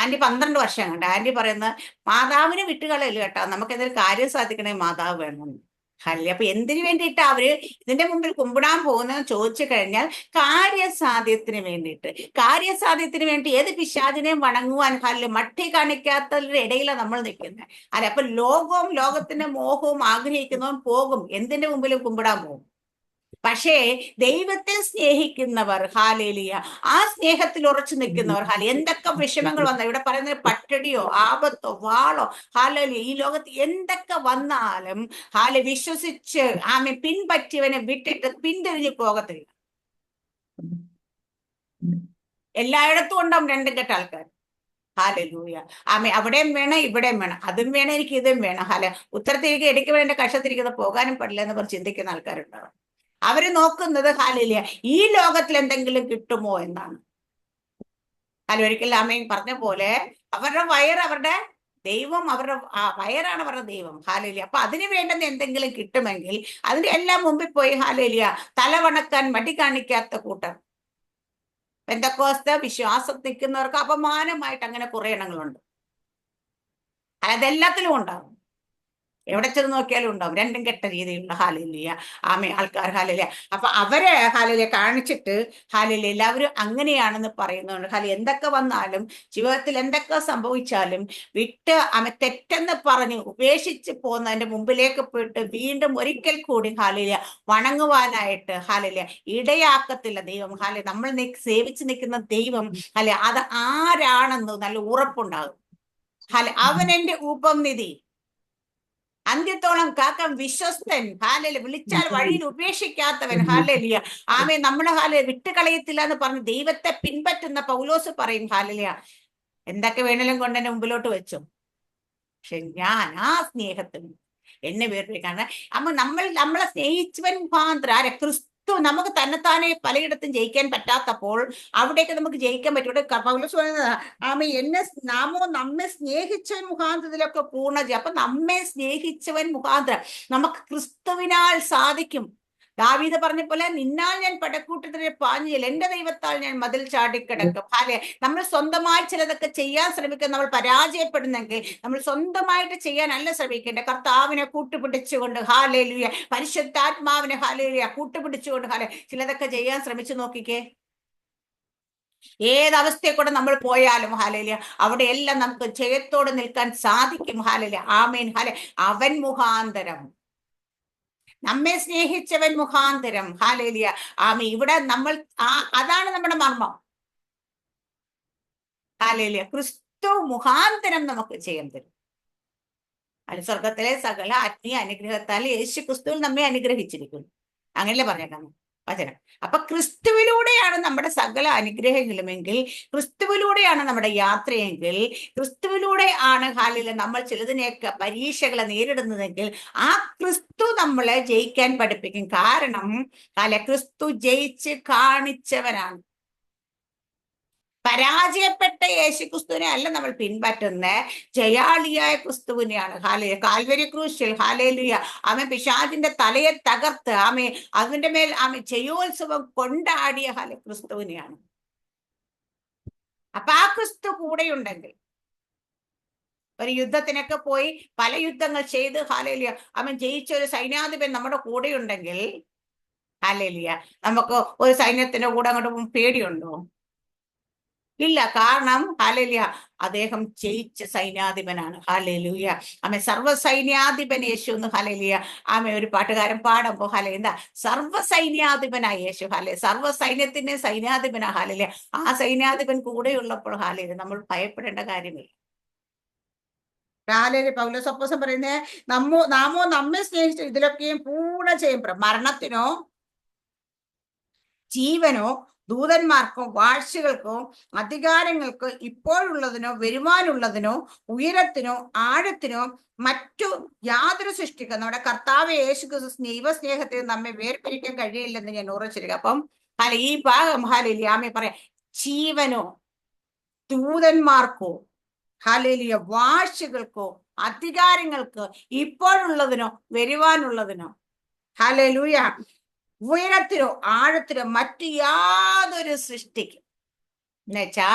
ആന്റി 12 വർഷം കണ്ട. ആന്റി പറയുന്നത് മാതാവിനെ വിട്ടുകളയല്ല കേട്ടോ, നമുക്ക് എന്തെങ്കിലും കാര്യം സാധിക്കണേ മാതാവ് വേണമെന്ന്. അപ്പൊ എന്തിനു വേണ്ടിയിട്ടാ അവര് ഇതിന്റെ മുമ്പിൽ കുമ്പിടാൻ പോകുന്നത് ചോദിച്ചു കഴിഞ്ഞാൽ കാര്യസാധ്യത്തിന് വേണ്ടിയിട്ട്. കാര്യസാധ്യത്തിന് വേണ്ടി ഏത് പിശാചിനെയും വണങ്ങുവാൻ മട്ടി കാണിക്കാത്തവരുടെ ഇടയിലാണ് നമ്മൾ നിൽക്കുന്നത്. അപ്പൊ ലോകവും ലോകത്തിന്റെ മോഹവും ആഗ്രഹിക്കുന്നവൻ പോകും, എന്തിന്റെ മുമ്പിലും കുമ്പിടാൻ പോകും. പക്ഷേ ദൈവത്തെ സ്നേഹിക്കുന്നവർ ഹാലേലിയ ആ സ്നേഹത്തിൽ ഉറച്ചു നിൽക്കുന്നവർ എന്തൊക്കെ വിഷമങ്ങൾ വന്ന, ഇവിടെ പറയുന്നത് പട്ടിണിയോ ആപത്തോ വാളോ ഹാലേലിയ ഈ ലോകത്ത് എന്തൊക്കെ വന്നാലും വിശ്വസിച്ച് പിൻപറ്റിയവനെ വിട്ടിട്ട് പിന്തിരിഞ്ഞു പോകത്തില്ല. എല്ലായിടത്തും ഉണ്ടാവും രണ്ടും കെട്ട ആൾക്കാർ. ഹാലലൂയ. അവിടെയും വേണം ഇവിടെയും വേണം, അതും വേണം എനിക്ക് ഇതും വേണം. ഉത്തരത്തിരിക്കുക ഇടയ്ക്ക് വേണ്ട കഷത്തിരിക്കുന്നത് പോകാനും പാടില്ല എന്ന് പറഞ്ഞ് ചിന്തിക്കുന്ന ആൾക്കാരുണ്ടാവും. അവര് നോക്കുന്നത് ഹാലേലിയ ഈ ലോകത്തിൽ എന്തെങ്കിലും കിട്ടുമോ എന്നാണ്. ഒരിക്കൽ ആമേൻ പറഞ്ഞ പോലെ അവരുടെ അവരുടെ ദൈവം, അവരുടെ വയറാണ് അവരുടെ ദൈവം. ഹാലേലിയ. അപ്പൊ അതിന് വേണ്ടുന്ന എന്തെങ്കിലും കിട്ടുമെങ്കിൽ അതിന്റെ എല്ലാം മുമ്പിൽ പോയി ഹാലേലിയ തലവണക്കാൻ മടി കാണിക്കാത്ത കൂട്ടർ. പെന്തക്കോസ്ത് വിശ്വാസം നിൽക്കുന്നവർക്ക് അപമാനമായിട്ട് അങ്ങനെ കുറെ എണ്ണങ്ങളുണ്ട്. അതെല്ലാത്തിലും ഉണ്ടാവും, എവിടെ ചെന്ന് നോക്കിയാലും ഉണ്ടാവും രണ്ടും കെട്ട രീതിയിലുള്ള ഹാലേലിയ ആൾക്കാർ. ഹാലേലിയ. അപ്പൊ അവരെ ഹാലേലിയ കാണിച്ചിട്ട് ഹാലേലിയ എല്ലാവരും അങ്ങനെയാണെന്ന് പറയുന്നുണ്ട്. എന്തൊക്കെ വന്നാലും ജീവിതത്തിൽ എന്തൊക്കെ സംഭവിച്ചാലും വിട്ട് തെറ്റെന്ന് പറഞ്ഞ് ഉപേക്ഷിച്ച് പോകുന്നതിന്റെ മുമ്പിലേക്ക് പോയിട്ട് വീണ്ടും ഒരിക്കൽ കൂടി ഹാലേലിയ വണങ്ങുവാനായിട്ട് ഹാലേലിയ ഇടയാക്കത്തില്ല ദൈവം. നമ്മൾ സേവിച്ച് നിൽക്കുന്ന ദൈവം അത് ആരാണെന്ന് നല്ല ഉറപ്പുണ്ടാകും. അവൻ എന്റെ ഉപനിധി, അന്ത്യത്തോളം കാക്കാൻ വിശ്വസ്തൻ. വിളിച്ചാൽ വഴിയിൽ ഉപേക്ഷിക്കാത്തവൻ. ഹാലേലിയ. നമ്മളെ വിട്ടുകളയത്തില്ല എന്ന് പറഞ്ഞ് ദൈവത്തെ പിൻപറ്റുന്ന പൗലോസ് പറയും ഹാലേലിയ എന്തൊക്കെ വേണേലും കൊണ്ട് എന്നെ മുമ്പിലോട്ട് വെച്ചു, പക്ഷെ ഞാൻ ആ സ്നേഹത്തിൽ എന്നെ വേർപിടിക്കാണ്. നമ്മളെ സ്നേഹിച്ചവൻ മുഖാന്തരം ക്രിസ്തു നമുക്ക് തന്നെത്താനെ പലയിടത്തും ജയിക്കാൻ പറ്റാത്തപ്പോൾ അവിടേക്ക് നമുക്ക് ജയിക്കാൻ പറ്റും. ഇവിടെ പൗലോസ് പറയുന്നത് നമ്മെ സ്നേഹിച്ചവൻ മുഖാന്തരത്തിലൊക്കെ പൂർണ്ണ. അപ്പൊ നമ്മെ സ്നേഹിച്ചവൻ മുഖാന്തരം നമുക്ക് ക്രിസ്തുവിനാൽ സാധിക്കും. ദാവീദ് പറഞ്ഞ പോലെ നിന്നാൽ ഞാൻ പടക്കൂട്ടത്തിനെ പാഞ്ഞില്ല, എന്റെ ദൈവത്താൽ ഞാൻ മതിൽ ചാടിക്കിടക്കും. നമ്മൾ സ്വന്തമായി ചിലതൊക്കെ ചെയ്യാൻ ശ്രമിക്കുന്ന നമ്മൾ പരാജയപ്പെടുന്നെങ്കിൽ നമ്മൾ സ്വന്തമായിട്ട് ചെയ്യാനല്ല ശ്രമിക്കേണ്ടത്. കർത്താവിനെ കൂട്ടുപിടിച്ചുകൊണ്ട് ഹാലേലൂയ, പരിശുദ്ധാത്മാവിനെ ഹാലേലൂയ കൂട്ടുപിടിച്ചുകൊണ്ട് ചിലതൊക്കെ ചെയ്യാൻ ശ്രമിച്ചു നോക്കിക്കേ. ഏതവസ്ഥയെ കൂടെ നമ്മൾ പോയാലും ഹാലേലിയ അവിടെയെല്ലാം നമുക്ക് ജയത്തോടെ നിൽക്കാൻ സാധിക്കും. ഹാലേലിയ. ആമേൻ. അവൻ മുഖാന്തരം, നമ്മെ സ്നേഹിച്ചവൻ മുഖാന്തരം. ഹാലേലിയ. ഇവിടെ നമ്മൾ അതാണ് നമ്മുടെ മർമ്മം. ഹാലേലിയ. ക്രിസ്തു മുഖാന്തരം നമുക്ക് ജയം തരും. സ്വർഗത്തിലെ സകല ആത്മീയ അനുഗ്രഹത്താൽ യേശു ക്രിസ്തുവിൽ നമ്മെ അനുഗ്രഹിച്ചിരിക്കുന്നു. അങ്ങനെയല്ലേ പറഞ്ഞേക്കാം വചനം. അപ്പൊ ക്രിസ്തുവിലൂടെയാണ് നമ്മുടെ സകല അനുഗ്രഹങ്ങളുമെങ്കിൽ, ക്രിസ്തുവിലൂടെയാണ് നമ്മുടെ യാത്രയെങ്കിൽ, ക്രിസ്തുവിലൂടെ ആണ് ഹാലില് നമ്മൾ ചിലതിനെയൊക്കെ പരീക്ഷകളെ നേരിടുന്നതെങ്കിൽ ആ ക്രിസ്തു നമ്മളെ ജയിക്കാൻ പഠിപ്പിക്കും. കാരണം ക്രിസ്തു ജയിച്ച് കാണിച്ചവനാണ്. പരാജയപ്പെട്ട യേശു ക്രിസ്തുവിനെ അല്ല നമ്മൾ പിൻപറ്റുന്നത്, ജയാളിയായ ക്രിസ്തുവിനെയാണ്. കാൽവരി ക്രൂശിൽ ഹാലേലുയ പിശാചിന്റെ തലയെ തകർത്ത് അതിന്റെ മേൽ ജയോത്സവം കൊണ്ടാടിയ ക്രിസ്തുവിനെയാണ്. അപ്പൊ ആ ക്രിസ്തു കൂടെയുണ്ടെങ്കിൽ ഒരു യുദ്ധത്തിനൊക്കെ പോയി പല യുദ്ധങ്ങൾ ചെയ്ത് ഹല്ലേലൂയ അവൻ ജയിച്ച ഒരു സൈന്യാധിപൻ നമ്മുടെ കൂടെ ഉണ്ടെങ്കിൽ ഹല്ലേലൂയ നമുക്ക് ഒരു സൈന്യത്തിന്റെ കൂടെ അങ്ങോട്ട് പോകുമ്പോൾ പേടിയുണ്ടോ? ഇല്ല. കാരണം ഹല്ലേലൂയ അദ്ദേഹം ജയിച്ച സൈന്യാധിപനാണ്. ഹല്ലേലൂയ ആമേൻ. സർവ്വ സൈന്യാധിപൻ യേശു എന്ന് ഹല്ലേലൂയ ആമേൻ. ഒരു പാട്ടുകാരൻ പാടുമ്പോ എന്താ സർവ്വ സൈന്യാധിപനായ യേശു സർവ്വ സൈന്യത്തിന്റെ സൈന്യാധിപനാ ഹല്ലേലൂയ. ആ സൈന്യാധിപൻ കൂടെയുള്ളപ്പോൾ ഹല്ലേലൂയ നമ്മൾ ഭയപ്പെടേണ്ട കാര്യമില്ല. ഹല്ലേലൂയ. പൗലോസ് അപ്പോസ്തലൻ പറയുന്നേ നാമോ നമ്മെ സ്നേഹിച്ചു ഇതിലൊക്കെയും കൂടെ ചെയ്യും. മരണത്തിനോ ജീവനോ ദൂതന്മാർക്കോ വാഴ്ചകൾക്കോ അധികാരങ്ങൾക്കോ ഇപ്പോഴുള്ളതിനോ വരുവാനുള്ളതിനോ ഉയരത്തിനോ ആഴത്തിനോ മറ്റു യാതൊരു സൃഷ്ടിക്കും നമ്മുടെ കർത്താവ് യേശുക്രിസ്തു ദൈവസ്നേഹത്തിൽ നമ്മെ വേർപിരിക്കാൻ കഴിയില്ലെന്ന് ഞാൻ ഉറച്ചിരിക്കുക. അപ്പം ഈ ഭാഗം ഹല്ലേലൂയ ആമേൻ പറയാം. ജീവനോ ദൂതന്മാർക്കോ ഹല്ലേലൂയ വാഴ്ചകൾക്കോ അധികാരങ്ങൾക്കോ ഇപ്പോഴുള്ളതിനോ വരുവാനുള്ളതിനോ ഹല്ലേലൂയ ഉയരത്തിലോ ആഴത്തിലോ മറ്റു യാതൊരു സൃഷ്ടിക്കും എന്നുവെച്ചാ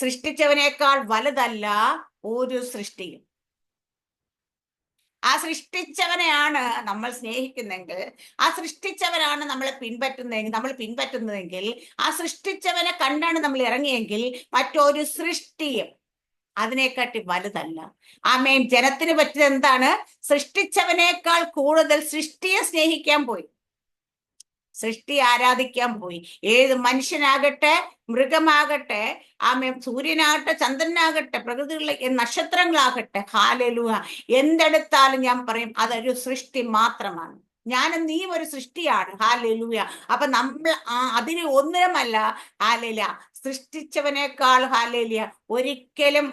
സൃഷ്ടിച്ചവനേക്കാൾ വലുതല്ല ഒരു സൃഷ്ടിയും. ആ സൃഷ്ടിച്ചവനെയാണ് നമ്മൾ സ്നേഹിക്കുന്നെങ്കിൽ, ആ സൃഷ്ടിച്ചവനാണ് നമ്മളെ നമ്മൾ പിൻപറ്റുന്നതെങ്കിൽ, ആ സൃഷ്ടിച്ചവനെ കണ്ടാണ് നമ്മൾ ഇറങ്ങിയെങ്കിൽ മറ്റൊരു സൃഷ്ടിയും അതിനെക്കാട്ടി വലുതല്ല. ആമേൻ. ജനത്തിന് പറ്റിയത് എന്താണ്? സൃഷ്ടിച്ചവനേക്കാൾ കൂടുതൽ സൃഷ്ടിയെ സ്നേഹിക്കാൻ പോയി, സൃഷ്ടി ആരാധിക്കാൻ പോയി. ഏത് മനുഷ്യനാകട്ടെ മൃഗമാകട്ടെ ആമേൻ, സൂര്യനാകട്ടെ ചന്ദ്രനാകട്ടെ പ്രകൃതിയുള്ള നക്ഷത്രങ്ങളാകട്ടെ ഹല്ലേലൂയ എന്തെടുത്താലും ഞാൻ പറയും അതൊരു സൃഷ്ടി മാത്രമാണ്. ഞാനും നീ ഒരു സൃഷ്ടിയാണ്. ഹല്ലേലൂയ. അപ്പൊ നമ്മൾ അതിന് ഒന്നിനുമല്ല ഹല്ലേലൂയ സൃഷ്ടിച്ചവനേക്കാൾ ഹല്ലേലൂയ ഒരിക്കലും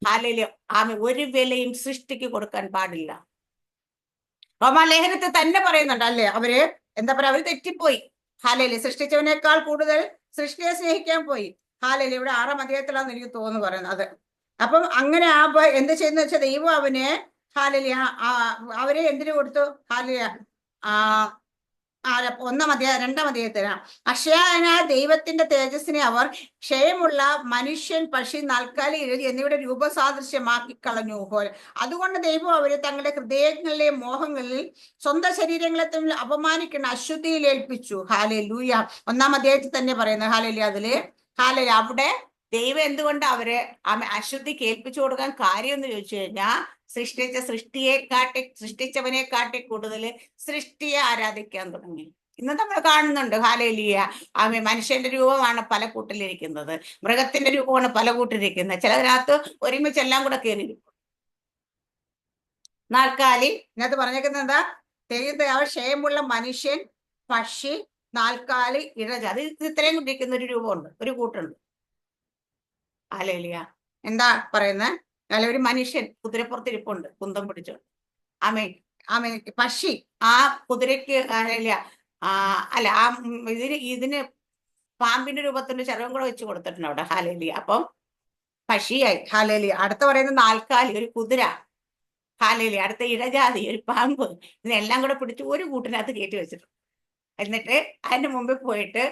ഹല്ലേലൂയ ആമേൻ ഒരു വിലയും സൃഷ്ടിക്ക് കൊടുക്കാൻ പാടില്ല. റോമാലേഖനത്തിൽ തന്നെ പറയുന്നുണ്ട് അല്ലേ, അവര് എന്താ പറയാ, അവര് തെറ്റിപ്പോയി. ഹല്ലേലൂയ സൃഷ്ടിച്ചവനേക്കാൾ കൂടുതൽ സൃഷ്ടിയെ സ്നേഹിക്കാൻ പോയി. ഹല്ലേലൂയ ഇവിടെ 6-ാം അധ്യായത്തിലാണെന്ന് എനിക്ക് തോന്നുന്നു പറയുന്നത്. അപ്പം അങ്ങനെ എന്ത് ചെയ്യുന്ന വെച്ചാൽ ദൈവം അവനെ ഹല്ലേലൂയ അവരെ എന്തിനു കൊടുത്തു? ഹല്ലേലൂയ 2-ാം അധ്യായത്തിന് അക്ഷയനായ ദൈവത്തിന്റെ തേജസ്സിനെ അവർ ക്ഷയമുള്ള മനുഷ്യൻ, പക്ഷി, നാൽക്കാലി, എഴുതി എന്നിവയുടെ രൂപസാദൃശ്യമാക്കി കളഞ്ഞു പോലെ. അതുകൊണ്ട് ദൈവം അവരെ തങ്ങളുടെ ഹൃദയങ്ങളിലെ മോഹങ്ങളിൽ സ്വന്തം ശരീരങ്ങളെ തമ്മിൽ അപമാനിക്കുന്ന അശുദ്ധിയിൽ ഏൽപ്പിച്ചു. ഹല്ലേലൂയ 1-ാം അധ്യായത്തിൽ തന്നെ പറയുന്നത് ഹല്ലേലൂയ അതില് ഹല്ലേലൂയ അവിടെ ദൈവം എന്തുകൊണ്ട് അവരെ അശുദ്ധി കേൾപ്പിച്ചു കൊടുക്കാൻ കാര്യം എന്ന് ചോദിച്ചു കഴിഞ്ഞാൽ സൃഷ്ടിച്ചവനെ കാട്ടി കൂടുതൽ സൃഷ്ടിയെ ആരാധിക്കാൻ തുടങ്ങി. ഇന്ന് നമ്മൾ കാണുന്നുണ്ട് ഹല്ലേലൂയ ആമേൻ. മനുഷ്യന്റെ രൂപമാണ് പല കൂട്ടിലിരിക്കുന്നത്, മൃഗത്തിന്റെ രൂപമാണ് പല കൂട്ടിലിരിക്കുന്നത്, ചിലതിനകത്ത് ഒരുമിച്ച് എല്ലാം കൂടെ കയറിയിരിക്കും. നാൽക്കാലി ഇതിനകത്ത് പറഞ്ഞേക്കുന്നത് എന്താ? അവർ ക്ഷയമുള്ള മനുഷ്യൻ, പക്ഷി, നാൽക്കാലി, ഇഴജ, അത് ഇത്രയും കൂട്ടിരിക്കുന്ന ഒരു രൂപമുണ്ട്, ഒരു കൂട്ടുണ്ട്. ഹല്ലേലൂയ എന്താ പറയുന്നത്? അല്ല, ഒരു മനുഷ്യൻ കുതിരപ്പുറത്തിരിപ്പുണ്ട് കുന്തം പിടിച്ചോണ്ട്. ആമേൻ ആമേൻ. പക്ഷി ആ കുതിരയ്ക്ക് അല്ല ഇതിന് പാമ്പിന്റെ രൂപത്തിന്റെ ചിറകും കൂടെ വെച്ച് കൊടുത്തിട്ടുണ്ട് അവിടെ. ഹല്ലേലൂയ അപ്പം പക്ഷിയായി. ഹല്ലേലൂയ. അടുത്ത പറയുന്നത് നാൽക്കാലി, ഒരു കുതിര. ഹല്ലേലൂയ. അടുത്ത ഇഴജാതി, ഒരു പാമ്പ്. ഇതിനെല്ലാം കൂടെ പിടിച്ച് ഒരു കൂട്ടിനകത്ത് കയറ്റി വെച്ചിട്ടുണ്ട്. എന്നിട്ട് അതിന്റെ മുമ്പിൽ പോയിട്ട്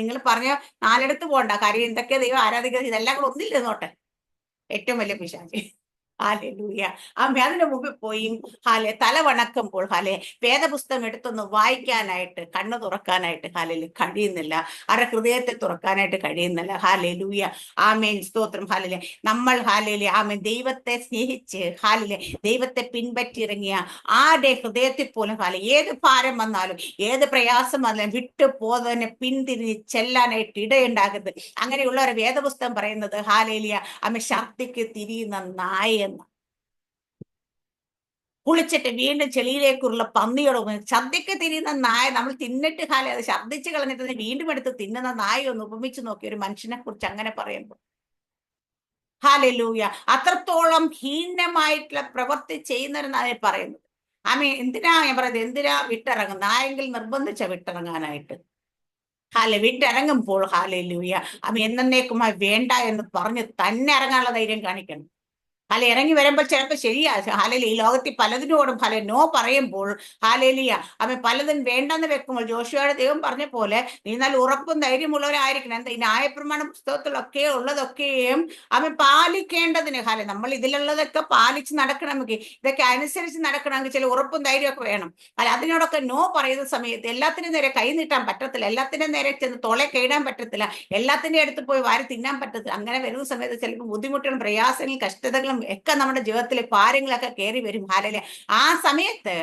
നിങ്ങൾ പറഞ്ഞ 4 പോകണ്ട, കാര്യം എന്തൊക്കെ ദൈവം ആരാധിക്കുന്നത് ഇതെല്ലാം കൂടെ ഒന്നില്ലെന്നോട്ടെ. ഏറ്റവും വലിയ പിശാച്. ഹല്ലേലൂയ ആമേൻ. അതിന്റെ മുമ്പിൽ പോയി തല വണക്കുമ്പോൾ വേദപുസ്തകം എടുത്തൊന്ന് വായിക്കാനായിട്ട് കണ്ണ് തുറക്കാനായിട്ട് കഴിയുന്നില്ല, അവരുടെ ഹൃദയത്തെ തുറക്കാനായിട്ട് കഴിയുന്നില്ല. ഹല്ലേലൂയ ആമേൻ. സ്തോത്രം. ഹല്ലേലൂയ. നമ്മൾ ഹല്ലേലൂയ ആമേൻ ദൈവത്തെ സ്നേഹിച്ച് ദൈവത്തെ പിൻപറ്റിയിറങ്ങിയ ആരുടെ ഹൃദയത്തിൽ പോലും ഏത് ഭാരം വന്നാലും ഏത് പ്രയാസം വന്നാലും വിട്ടുപോതന്നെ പിന്തിരിഞ്ഞ് ചെല്ലാനായിട്ട് ഇടയുണ്ടാകരുത്. അങ്ങനെയുള്ളവരെ വേദപുസ്തകം പറയുന്നത് ഹല്ലേലൂയ ആമേൻ ഛർദ്ദിക്ക് തിരിയുന്ന നായ, കുളിച്ചിട്ട് വീണ്ടും ചെളിയിലേക്കുള്ള പന്നിയോട് ഛർദ്ദിക്ക് തിരിയുന്ന നായ. നമ്മൾ തിന്നിട്ട് അത് ഛർദ്ദിച്ച് കളഞ്ഞിട്ട് വീണ്ടും എടുത്ത് തിന്നുന്ന നായ ഒന്ന് ഉപമിച്ച് നോക്കി ഒരു മനുഷ്യനെ കുറിച്ച് അങ്ങനെ പറയുമ്പോൾ ഹല്ലേലൂയ അത്രത്തോളം ഹീനമായിട്ടുള്ള പ്രവൃത്തി ചെയ്യുന്നവരെന്നാണ് പറയുന്നത്. ആമേൻ. എന്തിനാ ഞാൻ പറയുന്നത്? എന്തിനാ വിട്ടിറങ്ങും? നായെങ്കിൽ നിർബന്ധിച്ച വിട്ടിറങ്ങാനായിട്ട്. വിട്ടിറങ്ങുമ്പോൾ ഹല്ലേലൂയ ആമേൻ എന്നേക്കുമായി വേണ്ട എന്ന് പറഞ്ഞ് തന്നെ ഇറങ്ങാനുള്ള ധൈര്യം കാണിക്കണം. ഇറങ്ങി വരുമ്പോൾ ചിലപ്പോൾ ശരിയാ ഹാലലി ഈ ലോകത്തിൽ പലതിനോടും നോ പറയുമ്പോൾ ഹാലേലിയ അവൻ പലതും വേണ്ടെന്ന് വെക്കുമ്പോൾ ജോഷുവയുടെ ദൈവം പറഞ്ഞ പോലെ നീ നല്ല ഉറപ്പും ധൈര്യമുള്ളവരായിരിക്കണം. എന്താ ഈ ന്യായപ്രമാണ പുസ്തകത്തിലൊക്കെ ഉള്ളതൊക്കെയും അവൻ പാലിക്കേണ്ടതിന് നമ്മൾ ഇതിലുള്ളതൊക്കെ പാലിച്ച് നടക്കണമെങ്കിൽ, ഇതൊക്കെ അനുസരിച്ച് നടക്കണമെങ്കിൽ ചില ഉറപ്പും ധൈര്യമൊക്കെ വേണം. അതിനോടൊക്കെ നോ പറയുന്ന സമയത്ത് എല്ലാത്തിനും നേരെ കൈ നീട്ടാൻ പറ്റത്തില്ല, എല്ലാത്തിനും നേരെ ചെന്ന് തൊളെ കൈയിടാൻ പറ്റത്തില്ല, എല്ലാത്തിൻ്റെ അടുത്ത് പോയി വാരി തിന്നാൻ പറ്റത്തില്ല. അങ്ങനെ വരുന്ന സമയത്ത് ചിലപ്പോൾ ബുദ്ധിമുട്ടുകളും പ്രയാസങ്ങളും കഷ്ടതകളും ഒക്കെ നമ്മുടെ ജീവിതത്തിലെ ഭാരങ്ങളൊക്കെ കയറി വരും. ഹാലലിയ ആ സമയത്ത്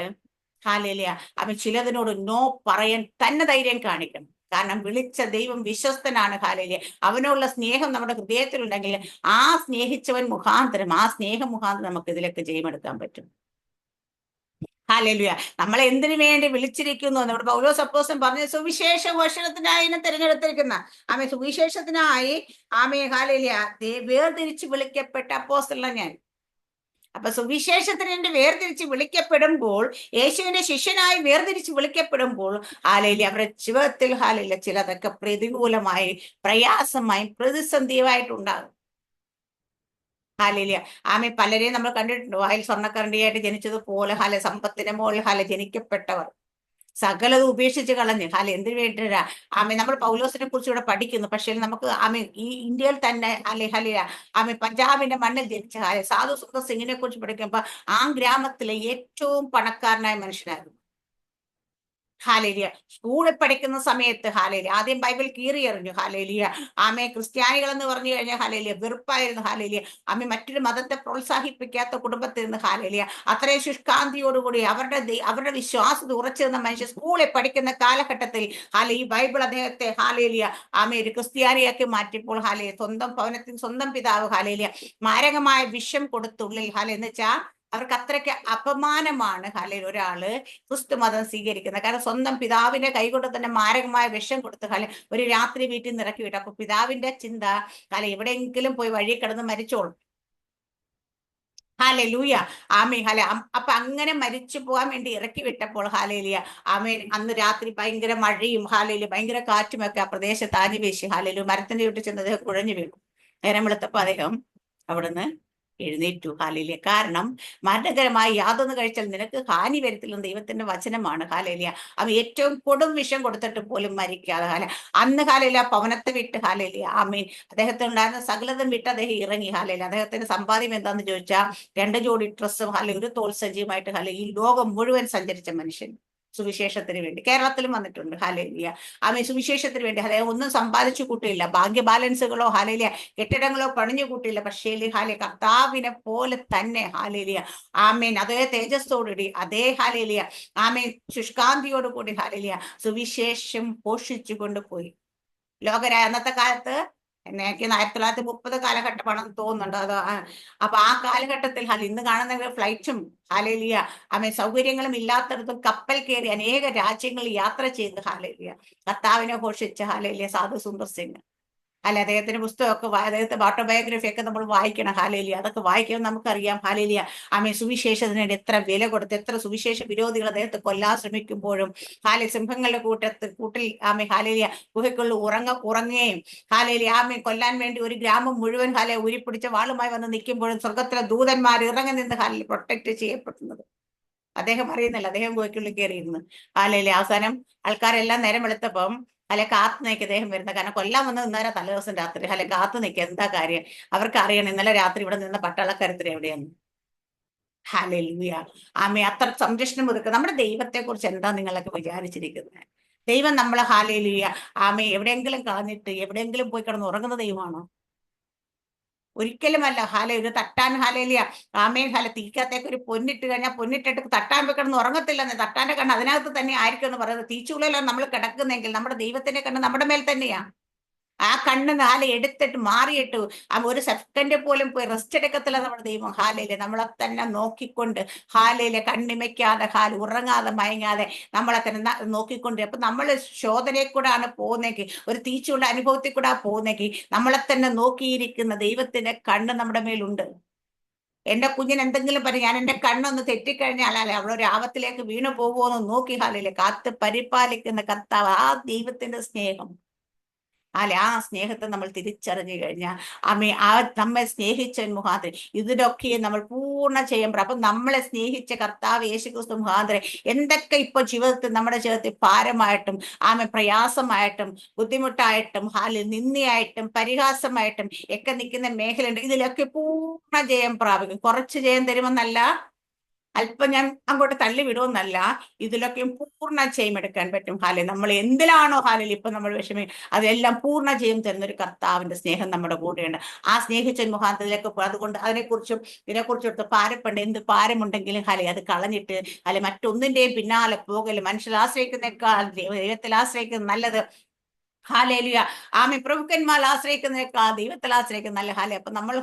ഹാലലിയ അവൻ ചിലതിനോട് നോ പറയാൻ തന്നെ ധൈര്യം കാണിക്കണം. കാരണം വിളിച്ച ദൈവം വിശ്വസ്തനാണ്. ഹാലലിയ അവനുള്ള സ്നേഹം നമ്മുടെ ഹൃദയത്തിലുണ്ടെങ്കിൽ ആ സ്നേഹിച്ചവൻ മുഖാന്തരം, ആ സ്നേഹം മുഖാന്തരം നമുക്ക് ഇതിലൊക്കെ ജയമെടുക്കാൻ പറ്റും. ഹാലലുയ നമ്മളെ എന്തിനു വേണ്ടി വിളിച്ചിരിക്കുന്നു? നമ്മുടെ പൗലോസ് അപ്പോസ്തലൻ പറഞ്ഞ സുവിശേഷ ഘോഷണത്തിനായി തിരഞ്ഞെടുത്തിരിക്കുന്ന സുവിശേഷത്തിനായി ഹാലലുയ വേർതിരിച്ച് വിളിക്കപ്പെട്ട അപ്പോസ്തലനാണ് ഞാൻ. അപ്പൊ സുവിശേഷത്തിന് വേണ്ടി വേർതിരിച്ച് വിളിക്കപ്പെടുമ്പോൾ, യേശുവിന്റെ ശിഷ്യനായി വേർതിരിച്ച് വിളിക്കപ്പെടുമ്പോൾ ഹാലലുയ അവരുടെ ജീവിതത്തിൽ ഹാലലുയ ചിലതൊക്കെ പ്രതികൂലമായി, പ്രയാസമായി, പ്രതിസന്ധിയുമായിട്ടുണ്ടാകും. ഹാലലിയ പലരെയും നമ്മൾ കണ്ടിട്ടുണ്ട്. വായിൽ സ്വർണ്ണക്കരണ്ടിയായിട്ട് ജനിച്ചതുപോലെ സമ്പത്തിന്റെ മുകളിൽ ജനിക്കപ്പെട്ടവർ സകലത് ഉപേക്ഷിച്ച് കളഞ്ഞ് എന്തിനു വേണ്ടിട്ടാ നമ്മൾ പൗലോസിനെ കുറിച്ച് ഇവിടെ പഠിക്കുന്നു. പക്ഷേ നമുക്ക് ഈ ഇന്ത്യയിൽ തന്നെ പഞ്ചാബിന്റെ മണ്ണിൽ ജനിച്ച സാധു സുന്ദർ സിംഗിനെ കുറിച്ച് പഠിക്കുമ്പോ ആ ഗ്രാമത്തിലെ ഏറ്റവും പണക്കാരനായ മനുഷ്യനായിരുന്നു. ഹാലേലിയ സ്കൂളിൽ പഠിക്കുന്ന സമയത്ത് ആദ്യം ബൈബിൾ കീറി എറിഞ്ഞു. ക്രിസ്ത്യാനികൾ എന്ന് പറഞ്ഞു കഴിഞ്ഞാൽ വെറുപ്പായിരുന്നു. മറ്റൊരു മതത്തെ പ്രോത്സാഹിപ്പിക്കാത്ത കുടുംബത്തിൽ നിന്ന് അത്രയും ശുഷ്കാന്തിയോടുകൂടി അവരുടെ വിശ്വാസത ഉറച്ചു നിന്ന മനുഷ്യൻ സ്കൂളിൽ പഠിക്കുന്ന കാലഘട്ടത്തിൽ ഈ ബൈബിൾ അദ്ദേഹത്തെ ഒരു ക്രിസ്ത്യാനിയാക്കി മാറ്റിയപ്പോൾ സ്വന്തം ഭവനത്തിൽ സ്വന്തം പിതാവ് മാരകമായ വിഷം കൊടുത്തുള്ളിൽ എന്ന് വെച്ചാൽ അവർക്ക് അത്രയ്ക്ക് അപമാനമാണ് ഒരാള് ക്രിസ്തു മതം സ്വീകരിക്കുന്നത്. കാരണം സ്വന്തം പിതാവിന്റെ കൈകൊണ്ട് തന്നെ മാരകമായ വിഷം കൊടുത്ത് ഒരു രാത്രി വീട്ടിൽ നിന്ന് ഇറക്കി വിട്ടു. അപ്പൊ പിതാവിന്റെ ചിന്ത എവിടെയെങ്കിലും പോയി വഴി കിടന്ന് മരിച്ചോളും. ഹാലലൂയ അപ്പൊ അങ്ങനെ മരിച്ചു പോകാൻ വേണ്ടി ഇറക്കി വിട്ടപ്പോൾ അന്ന് രാത്രി ഭയങ്കര മഴയും ഭയങ്കര കാറ്റുമൊക്കെ ആ പ്രദേശത്ത് ആഞ്ഞുവീശി. മരത്തിന്റെ ചുട്ടി ചെന്ന് അദ്ദേഹം കുഴഞ്ഞു വീണു. നേരം വെളുത്തപ്പോ അദ്ദേഹം അവിടുന്ന് എഴുന്നേറ്റു. കാരണം മരണകരമായി യാതൊന്ന് കഴിച്ചാൽ നിനക്ക് ഹാനി വരത്തില്ലെന്ന് ദൈവത്തിന്റെ വചനമാണ്. ഏറ്റവും കൊടും വിഷം കൊടുത്തിട്ട് പോലും മരിക്കാതെ അന്ന് പവനത്തെ വിട്ട് അദ്ദേഹത്തിന് ഉണ്ടായിരുന്ന സകലതും വിട്ട് അദ്ദേഹം ഇറങ്ങി. അദ്ദേഹത്തിന്റെ സമ്പാദ്യം എന്താന്ന് ചോദിച്ചാൽ 2 ജോഡി ഡ്രസ്സും ഒരു തോൾ സഞ്ചിയുമായിട്ട് ഈ ലോകം മുഴുവൻ സഞ്ചരിച്ച മനുഷ്യൻ സുവിശേഷത്തിന് വേണ്ടി. കേരളത്തിലും വന്നിട്ടുണ്ട്. സുവിശേഷത്തിന് വേണ്ടി ഒന്നും സമ്പാദിച്ചു കൂട്ടിയില്ല, ബാങ്ക് ബാലൻസുകളോ കെട്ടിടങ്ങളോ പണിഞ്ഞു കൂട്ടിയില്ല. പക്ഷേ കർത്താവിനെ പോലെ തന്നെ അതേ തേജസ്സോടുകൂടി, അതേ ശുഷ്കാന്തിയോടുകൂടി സുവിശേഷം പോഷിച്ചു കൊണ്ടുപോയി. അന്നത്തെ കാലത്ത് എനിക്ക് 1930 കാലഘട്ടമാണെന്ന് തോന്നുന്നുണ്ട്. അപ്പൊ ആ കാലഘട്ടത്തിൽ ഇന്ന് കാണുന്ന ഫ്ലൈറ്റും സൗകര്യങ്ങളും ഇല്ലാത്തടത്തും കപ്പൽ കയറി അനേക രാജ്യങ്ങളിൽ യാത്ര ചെയ്ത് കർത്താവിനെ ഘോഷിച്ച സാധു സുന്ദർ സിംഗ് അദ്ദേഹത്തിന്റെ പുസ്തകമൊക്കെ, അദ്ദേഹത്തെ ഓട്ടോബയോഗ്രഫി ഒക്കെ നമ്മൾ വായിക്കണം. അതൊക്കെ വായിക്കുമ്പോൾ നമുക്കറിയാം സുവിശേഷത്തിന് വേണ്ടി എത്ര വില കൊടുത്ത്, എത്ര സുവിശേഷ വിരോധികൾ അദ്ദേഹത്തെ കൊല്ലാൻ ശ്രമിക്കുമ്പോഴും സിംഹങ്ങളുടെ കൂട്ടിൽ ഗുഹയ്ക്കുള്ളിൽ ഉറങ്ങുകയും കൊല്ലാൻ വേണ്ടി ഒരു ഗ്രാമം മുഴുവൻ ഉരിപ്പിടിച്ച വാളുമായി വന്ന് നിൽക്കുമ്പോഴും സ്വർഗത്തിലെ ദൂതന്മാർ ഇറങ്ങി നിന്ന് പ്രൊട്ടക്ട് ചെയ്യപ്പെടുന്നത് അദ്ദേഹം അറിയുന്നില്ല. അദ്ദേഹം ഗുഹയ്ക്കുള്ളിൽ കയറിയിരുന്നു. അവസാനം ആൾക്കാരെല്ലാം നേരം വെളുത്തപ്പം കാത്തു നിൽക്കുക അദ്ദേഹം വരുന്നത്. കാരണം കൊല്ലാൻ വന്ന് ഇന്നലെ തലേദിവസം രാത്രി കാത്തു നിൽക്കുക. എന്താ കാര്യം? അവർക്ക് അറിയണം ഇന്നലെ രാത്രി ഇവിടെ നിന്ന് പട്ടാളക്കാരത്തിൽ എവിടെയാണ്. അത്ര സംരക്ഷണം ഒതുക്കുക. നമ്മുടെ ദൈവത്തെ കുറിച്ച് എന്താ നിങ്ങളൊക്കെ വിചാരിച്ചിരിക്കുന്നത്? ദൈവം നമ്മളെ എവിടെയെങ്കിലും കളഞ്ഞിട്ട് എവിടെയെങ്കിലും പോയി കിടന്ന് ഉറങ്ങുന്ന ദൈവമാണോ? ഒരിക്കലുമല്ല. ഒരു തട്ടാൻ തീക്കകത്തേക്ക് ഒരു പൊന്നിട്ട് കഴിഞ്ഞാൽ പൊന്നിട്ടിട്ട് തട്ടാൻ വെക്കണം ഉറങ്ങത്തില്ലെന്ന്. തട്ടാന്റെ കണ്ണ് അതിനകത്ത് തന്നെ ആയിരിക്കും എന്ന് പറയുന്നത്. തീച്ചുള്ളിലാണ് നമ്മൾ കിടക്കുന്നെങ്കിൽ നമ്മുടെ ദൈവത്തിന്റെ കണ്ണ് നമ്മുടെ മേൽ തന്നെയാണ്. ആ കണ്ണ് എടുത്തിട്ട് മാറിയിട്ട് ഒരു സെക്കൻഡ് പോലും പോയി റെസ്റ്റ് എടുക്കത്തില്ല നമ്മുടെ ദൈവം. നമ്മളെ തന്നെ നോക്കിക്കൊണ്ട് കണ്ണിമയ്ക്കാതെ ഉറങ്ങാതെ മയങ്ങാതെ നമ്മളെ തന്നെ നോക്കിക്കൊണ്ട്. അപ്പൊ നമ്മൾ ശോധനയിൽ കൂടെ ആണ് പോകുന്നെങ്കിൽ, ഒരു തീച്ചുള്ള അനുഭവത്തിൽ കൂടെ പോകുന്നെങ്കിൽ നമ്മളെ തന്നെ നോക്കിയിരിക്കുന്ന ദൈവത്തിന്റെ കണ്ണ് നമ്മുടെ മേലുണ്ട്. എന്റെ കുഞ്ഞിന് എന്തെങ്കിലും പറയും, ഞാൻ എന്റെ കണ്ണൊന്ന് തെറ്റിക്കഴിഞ്ഞാൽ അവളൊരു ആപത്തിലേക്ക് വീണു പോകുമോന്ന് നോക്കി കാത്ത് പരിപാലിക്കുന്ന കർത്താവ്, ആ ദൈവത്തിന്റെ സ്നേഹം ആ സ്നേഹത്തെ നമ്മൾ തിരിച്ചറിഞ്ഞു കഴിഞ്ഞാൽ ആ നമ്മെ സ്നേഹിച്ച മുഖാന്തരം ഇതിലൊക്കെ നമ്മൾ പൂർണ്ണ ചെയ്യാൻ അപ്പൊ നമ്മളെ സ്നേഹിച്ച കർത്താവ് യേശുക്രിസ്തു മുഖാന്തരം എന്തൊക്കെ ഇപ്പൊ ജീവിതത്തിൽ നമ്മുടെ ജീവിതത്തിൽ ഭാരമായിട്ടും പ്രയാസമായിട്ടും ബുദ്ധിമുട്ടായിട്ടും നിന്ദയായിട്ടും പരിഹാസമായിട്ടും ഒക്കെ നിൽക്കുന്ന മേഖലയുണ്ട്. ഇതിലൊക്കെ പൂർണ്ണ ജയം പ്രാപിക്കും. കുറച്ച് ജയം തരുമെന്നല്ല, അല്പം ഞാൻ അങ്ങോട്ട് തള്ളി വിടുമെന്നല്ല, ഇതിലൊക്കെയും പൂർണ്ണ ജയം എടുക്കാൻ പറ്റും. നമ്മൾ എന്തിലാണോ ഇപ്പൊ നമ്മൾ അതെല്ലാം പൂർണ്ണ ജയം തരുന്ന ഒരു കർത്താവിന്റെ സ്നേഹം നമ്മുടെ കൂടെയുണ്ട്. ആ സ്നേഹിച്ച മുഖാന്തരത്തിലേക്ക് അതുകൊണ്ട് ഇതിനെക്കുറിച്ചും എടുത്ത് പാരപ്പുണ്ട്. എന്ത് പാരമുണ്ടെങ്കിലും അത് കളഞ്ഞിട്ട് മറ്റൊന്നിന്റെയും പിന്നാലെ പോകല്. മനുഷ്യർ ആശ്രയിക്കുന്നേക്കാൾ ദൈവത്തിൽ ആശ്രയിക്കുന്നത് നല്ലത്. ഹാലേലുയ. പ്രഭുക്കന്മാർ ആശ്രയിക്കുന്നതിനേക്കാൾ ദൈവത്തിൽ ആശ്രയിക്കുന്ന നല്ല അപ്പൊ നമ്മൾ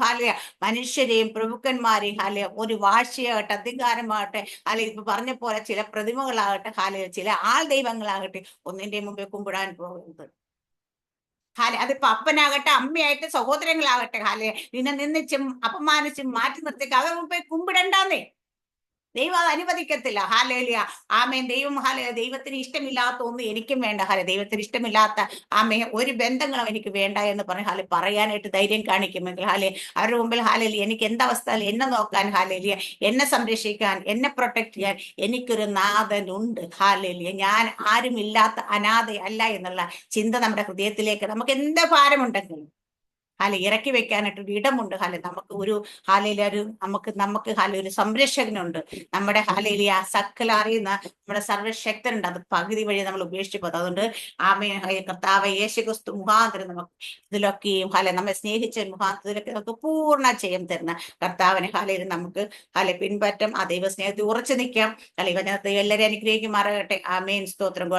മനുഷ്യരെയും പ്രഭുക്കന്മാരെയും ഒരു വാശിയാകട്ടെ, അധികാരമാകട്ടെ, ഇപ്പൊ പറഞ്ഞ പോലെ ചില പ്രതിമകളാകട്ടെ, ചില ആൾ ദൈവങ്ങളാകട്ടെ, ഒന്നിന്റെ മുമ്പേ കുമ്പിടാൻ പോകുന്നത്. അതിപ്പോ അപ്പനാകട്ടെ, അമ്മയായിട്ട്, സഹോദരങ്ങളാകട്ടെ, നിന്നെ നിന്നിച്ചും അപമാനിച്ചും മാറ്റി നിർത്തിക്ക് അവർ മുമ്പേ കുമ്പിടണ്ടാന്നേ. ദൈവം അത് അനുവദിക്കത്തില്ല. ഹാലേലിയ. ദൈവം ദൈവത്തിന് ഇഷ്ടമില്ലാത്ത ഒന്നും എനിക്കും വേണ്ട. ദൈവത്തിന് ഇഷ്ടമില്ലാത്ത ഒരു ബന്ധങ്ങളും എനിക്ക് വേണ്ട എന്ന് പറഞ്ഞ് പറയാനായിട്ട് ധൈര്യം കാണിക്കുമെങ്കിൽ അവരുടെ മുമ്പിൽ എനിക്ക് എന്തവസ്ഥ എന്നെ നോക്കാൻ, എന്നെ സംരക്ഷിക്കാൻ, എന്നെ പ്രൊട്ടക്ട് ചെയ്യാൻ എനിക്കൊരു നാഥനുണ്ട്. ഞാൻ ആരുമില്ലാത്ത അനാഥയല്ല എന്നുള്ള ചിന്ത നമ്മുടെ ഹൃദയത്തിലേക്ക് നമുക്ക് എന്ത് ഭാരമുണ്ടെങ്കിലും ഇറക്കി വെക്കാനായിട്ടൊരു ഇടമുണ്ട്. നമുക്ക് ഒരു നമുക്ക് ഒരു സംരക്ഷകനുണ്ട്. നമ്മുടെ സക്കല അറിയുന്ന നമ്മുടെ സർവശക്തനുണ്ട്. അത് പകുതി വഴി നമ്മൾ ഉപേക്ഷിച്ചു പോകുന്നത്. അതുകൊണ്ട് കർത്താവ് യേശുക്രിസ്തു മുഖാന്തരം നമുക്ക് ഇതിലൊക്കെയും നമ്മെ സ്നേഹിച്ച മുഖാന്തരത്തിലൊക്കെ നമുക്ക് പൂർണ്ണ ജയം തരുന്ന കർത്താവിനെ നമുക്ക് പിൻപറ്റം. ആ ദൈവ സ്നേഹത്തിൽ ഉറച്ചു നിൽക്കാം. വചനത്തെ എല്ലാവരും അനുഗ്രഹിക്കുമാറാകട്ടെ. ആമേൻ. സ്തോത്രം.